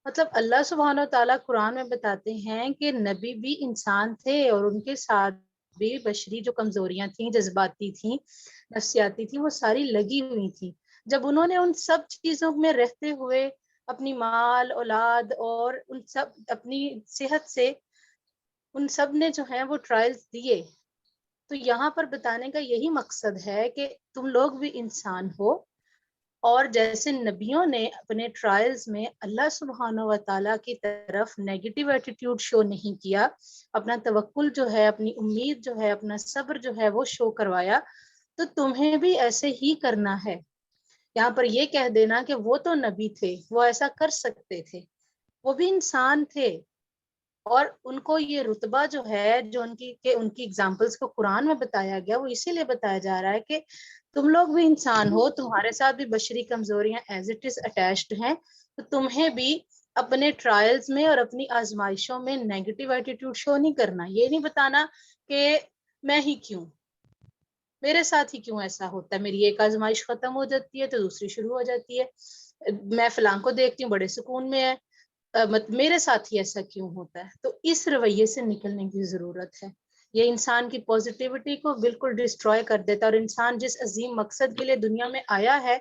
M: مطلب اللہ سبحانہ و تعالیٰ قرآن میں بتاتے ہیں کہ نبی بھی انسان تھے اور ان کے ساتھ بھی بشری جو کمزوریاں تھیں، جذباتی تھیں، نفسیاتی تھیں، وہ ساری لگی ہوئی تھیں. جب انہوں نے ان سب چیزوں میں رہتے ہوئے اپنی مال اولاد اور ان سب اپنی صحت سے ان سب نے جو ہے وہ ٹرائلز دیے، تو یہاں پر بتانے کا یہی مقصد ہے کہ تم لوگ بھی انسان ہو، اور جیسے نبیوں نے اپنے ٹرائلز میں اللہ سبحانہ و تعالیٰ کی طرف نیگیٹو ایٹیٹیوڈ شو نہیں کیا، اپنا توکل جو ہے، اپنی امید جو ہے، اپنا صبر جو ہے وہ شو کروایا، تو تمہیں بھی ایسے ہی کرنا ہے. یہاں پر یہ کہہ دینا کہ وہ تو نبی تھے، وہ ایسا کر سکتے تھے، وہ بھی انسان تھے، اور ان کو یہ رتبہ جو ہے جو ان کی ایگزامپلس کو قرآن میں بتایا گیا، وہ اسی لیے بتایا جا رہا ہے کہ تم لوگ بھی انسان ہو، تمہارے ساتھ بھی بشری کمزوریاں ایز اٹ از اٹیچڈ ہیں، تو تمہیں بھی اپنے ٹرائلز میں اور اپنی آزمائشوں میں نیگیٹو ایٹیٹیوڈ شو نہیں کرنا. یہ نہیں بتانا کہ میں ہی کیوں، میرے ساتھ ہی کیوں ایسا ہوتا ہے، میری ایک آزمائش ختم ہو جاتی ہے تو دوسری شروع ہو جاتی ہے، میں فلاں کو دیکھتی ہوں بڑے سکون میں ہے، میرے ساتھ ہی ایسا کیوں ہوتا ہے. تو اس رویے سے نکلنے کی ضرورت ہے. یہ انسان کی پازیٹیوٹی کو بالکل ڈسٹروائے کر دیتا ہے، اور انسان جس عظیم مقصد کے لیے دنیا میں آیا ہے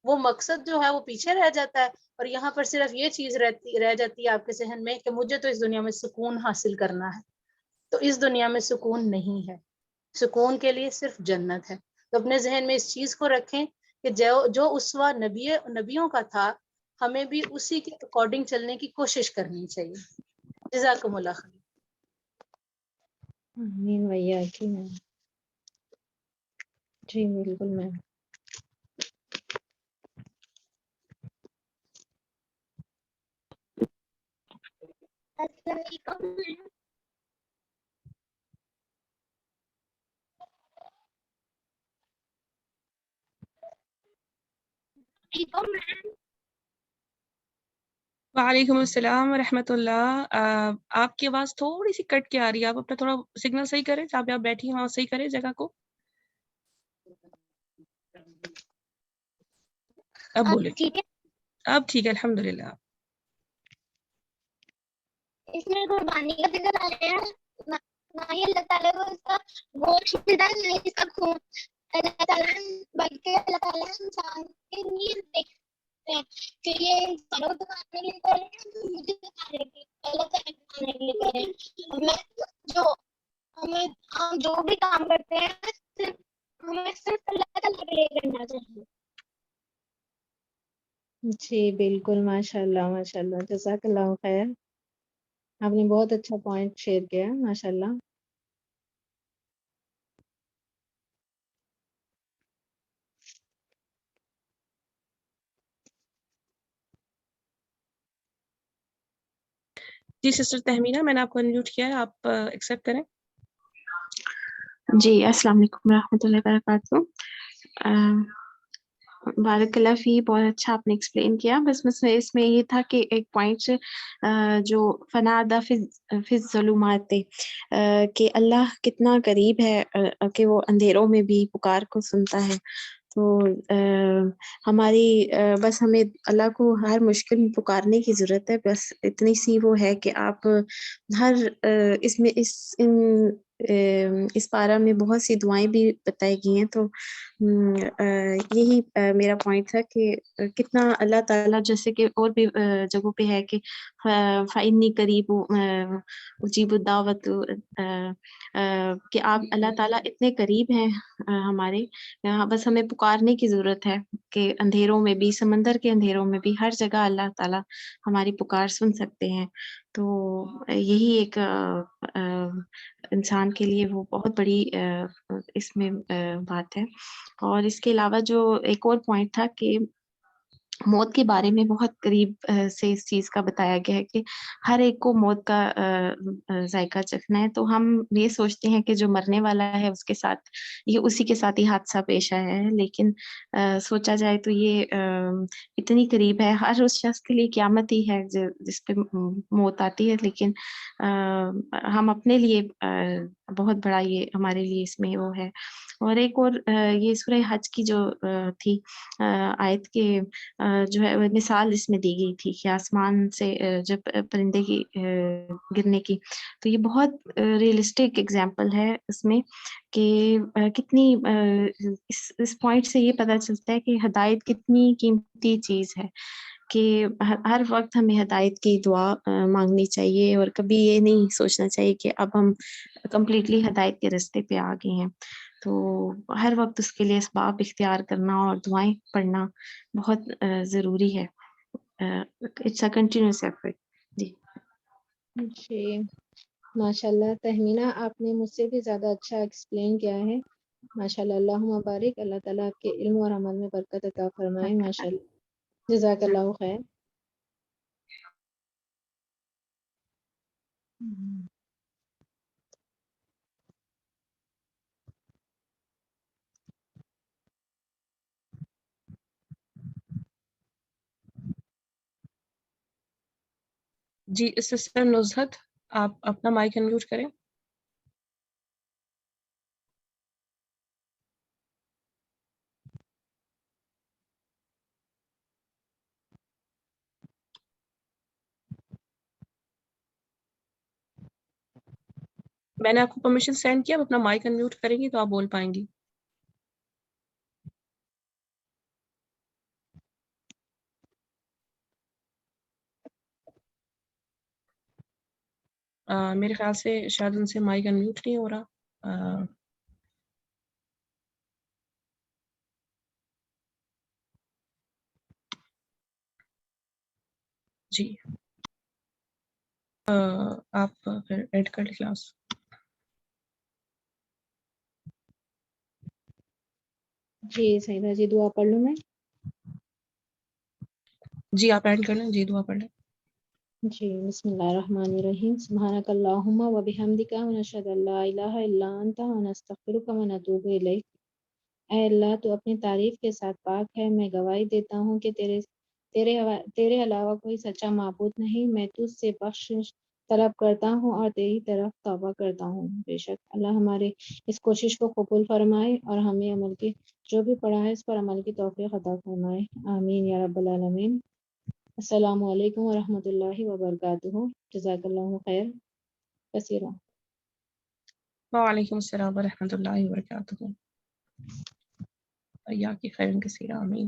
M: وہ مقصد جو ہے وہ پیچھے رہ جاتا ہے، اور یہاں پر صرف یہ چیز رہ جاتی ہے آپ کے ذہن میں کہ مجھے تو اس دنیا میں سکون حاصل کرنا ہے. تو اس دنیا میں سکون نہیں ہے، سکون کے لیے صرف جنت ہے. تو اپنے ذہن میں اس چیز کو رکھیں کہ جو اسوہ نبیوں کا تھا، ہمیں بھی اسی کے اکارڈنگ چلنے کی کوشش کرنی چاہیے. جزاکم اللہ خیر.
D: آمین ویاکی میم. جی بالکل میم.
N: السلام علیکم.
I: وعلیکم السلام ورحمۃ اللہ. آپ کی آواز تھوڑی سی کٹ کے آ رہی ہے، آپ اپنا تھوڑا سگنل صحیح کریں، جہاں پہ آپ بیٹھی ہیں وہاں صحیح کریں جگہ کو. اب بولے.
N: ٹھیک ہے.
I: اب ٹھیک ہے الحمد للہ.
N: اس میں قربانی کا ذکر آ رہا ہے، نہ ہی اللہ تعالیٰ کو اس کا گوشت ملتا ہے، نہ ہی اس کا خون. اللہ تعالیٰ بلکہ اللہ تعالیٰ انسان کے نیت دیکھتے ہیں کہ یہ انسانوں کو کھانے کے لیے کر رہے ہیں، مجھے کھانے کے اللہ تعالیٰ کھانے کے لیے کر رہے ہیں. ہم جو بھی کام کرتے ہیں ہمیں صرف اللہ تعالیٰ کے لیے کرنا چاہیے.
D: جی بالکل، ماشاء اللہ جزاک اللہ خیر. آپ نے بہت اچھا پوائنٹ شیئر کیا، ماشاء اللہ.
I: جی سسٹر تہمینہ، میں نے آپ کو انمیوٹ کیا ہے، آپ ایکسیپٹ کریں.
O: جی السلام علیکم ورحمۃ اللہ وبرکاتہ. بارک اللہ فی، بہت اچھا آپ نے ایکسپلین کیا. بس اس میں یہ تھا کہ ایک پوائنٹ جو فنادا فی الظلمات، کہ اللہ کتنا قریب ہے کہ وہ اندھیروں میں بھی پکار کو سنتا ہے. تو ہماری بس ہمیں اللہ کو ہر مشکل میں پکارنے کی ضرورت ہے. بس اتنی سی وہ ہے کہ آپ ہر اس میں اس پارہ میں بہت سی دعائیں بھی بتائی گئی ہیں. تو یہی میرا پوائنٹ تھا کہ کتنا اللہ تعالیٰ، جیسے کہ اور بھی جگہوں پہ ہے کہ فَإِنِّي قَرِيبٌ أُجِيبُ الدَّعْوَةَ، کہ آپ اللہ تعالیٰ اتنے قریب ہیں ہمارے. بس ہمیں پکارنے کی ضرورت ہے کہ اندھیروں میں بھی، سمندر کے اندھیروں میں بھی، ہر جگہ اللہ تعالیٰ ہماری پکار سن سکتے ہیں. تو یہی ایک انسان کے لیے وہ بہت بڑی اس میں بات ہے. اور اس کے علاوہ جو ایک اور پوائنٹ تھا کہ موت کے بارے میں بہت قریب سے اس چیز کا بتایا گیا ہے کہ ہر ایک کو موت کا ذائقہ چکھنا ہے. تو ہم یہ سوچتے ہیں کہ جو مرنے والا ہے اس کے ساتھ اسی کے ساتھ ہی حادثہ پیش آیا ہے، لیکن سوچا جائے تو یہ اتنی قریب ہے. ہر اس شخص کے لیے قیامت ہی ہے جس پہ موت آتی ہے، لیکن ہم اپنے لیے بہت بڑا یہ ہمارے لیے اس میں وہ ہے. اور ایک اور یہ سورہ حج کی جو تھی آیت کے جو ہے مثال اس میں دی گئی تھی کہ آسمان سے جب پرندے کی گرنے کی، تو یہ بہت ریئلسٹک اگزامپل ہے اس میں کہ کتنی اس پوائنٹ سے یہ پتہ چلتا ہے کہ ہدایت کتنی قیمتی چیز ہے، کہ ہر وقت ہمیں ہدایت کی دعا مانگنی چاہیے اور کبھی یہ نہیں سوچنا چاہیے کہ اب ہم کمپلیٹلی ہدایت کے راستے پہ آ گئے ہیں. تو ہر وقت اس کے لیے اسباب اختیار کرنا اور دعائیں پڑھنا بہت ضروری ہے. It's a continuous effort. جی
D: جی ماشاء اللہ تہمینہ، آپ نے مجھ سے بھی زیادہ اچھا ایکسپلین کیا ہے. ماشاء اللہ، اللہم بارک. اللہ تعالیٰ آپ کے علم اور عمل میں برکت عطا فرمائے. ماشاء اللہ، جزاک اللہ خیر.
I: جی سسٹر نزہت، آپ اپنا مائک انمیوٹ کریں. میں نے آپ کو پرمیشن سینڈ کیا، آپ اپنا مائک انمیوٹ کریں گی تو آپ بول پائیں گی. میرے خیال سے شاید ان سے مائک انمیوٹ نہیں ہو رہا. جی آپ پھر ایڈ کر لیں کلاس.
D: جی سیدہ جی، دعا پڑھ لوں میں؟
I: جی آپ ایڈ کر لیں. جی دعا پڑھ لیں.
D: جی بسم اللہ الرحمن الرحیم. سبحانک اللہم و بحمدک ونشہد ان لا الہ الا انت ونستغفرک ونتوب الیک. اے اللہ، تو اپنی تعریف کے ساتھ پاک ہے. میں گواہی دیتا ہوں کہ تیرے علاوہ کوئی سچا معبود نہیں. میں تجھ سے بخشش طلب کرتا ہوں اور تیری طرف توبہ کرتا ہوں. بے شک اللہ ہمارے اس کوشش کو قبول فرمائے اور ہمیں عمل کی جو بھی پڑھا ہے اس پر عمل کی توفیق عطا فرمائے. آمین یا رب العالمین. السلام علیکم ورحمۃ اللہ وبرکاتہ. جزاک اللہ خیر کثیرا.
I: وعلیکم السلام ورحمۃ اللہ وبرکاتہ. یا کی خیر کثیرا. آمین.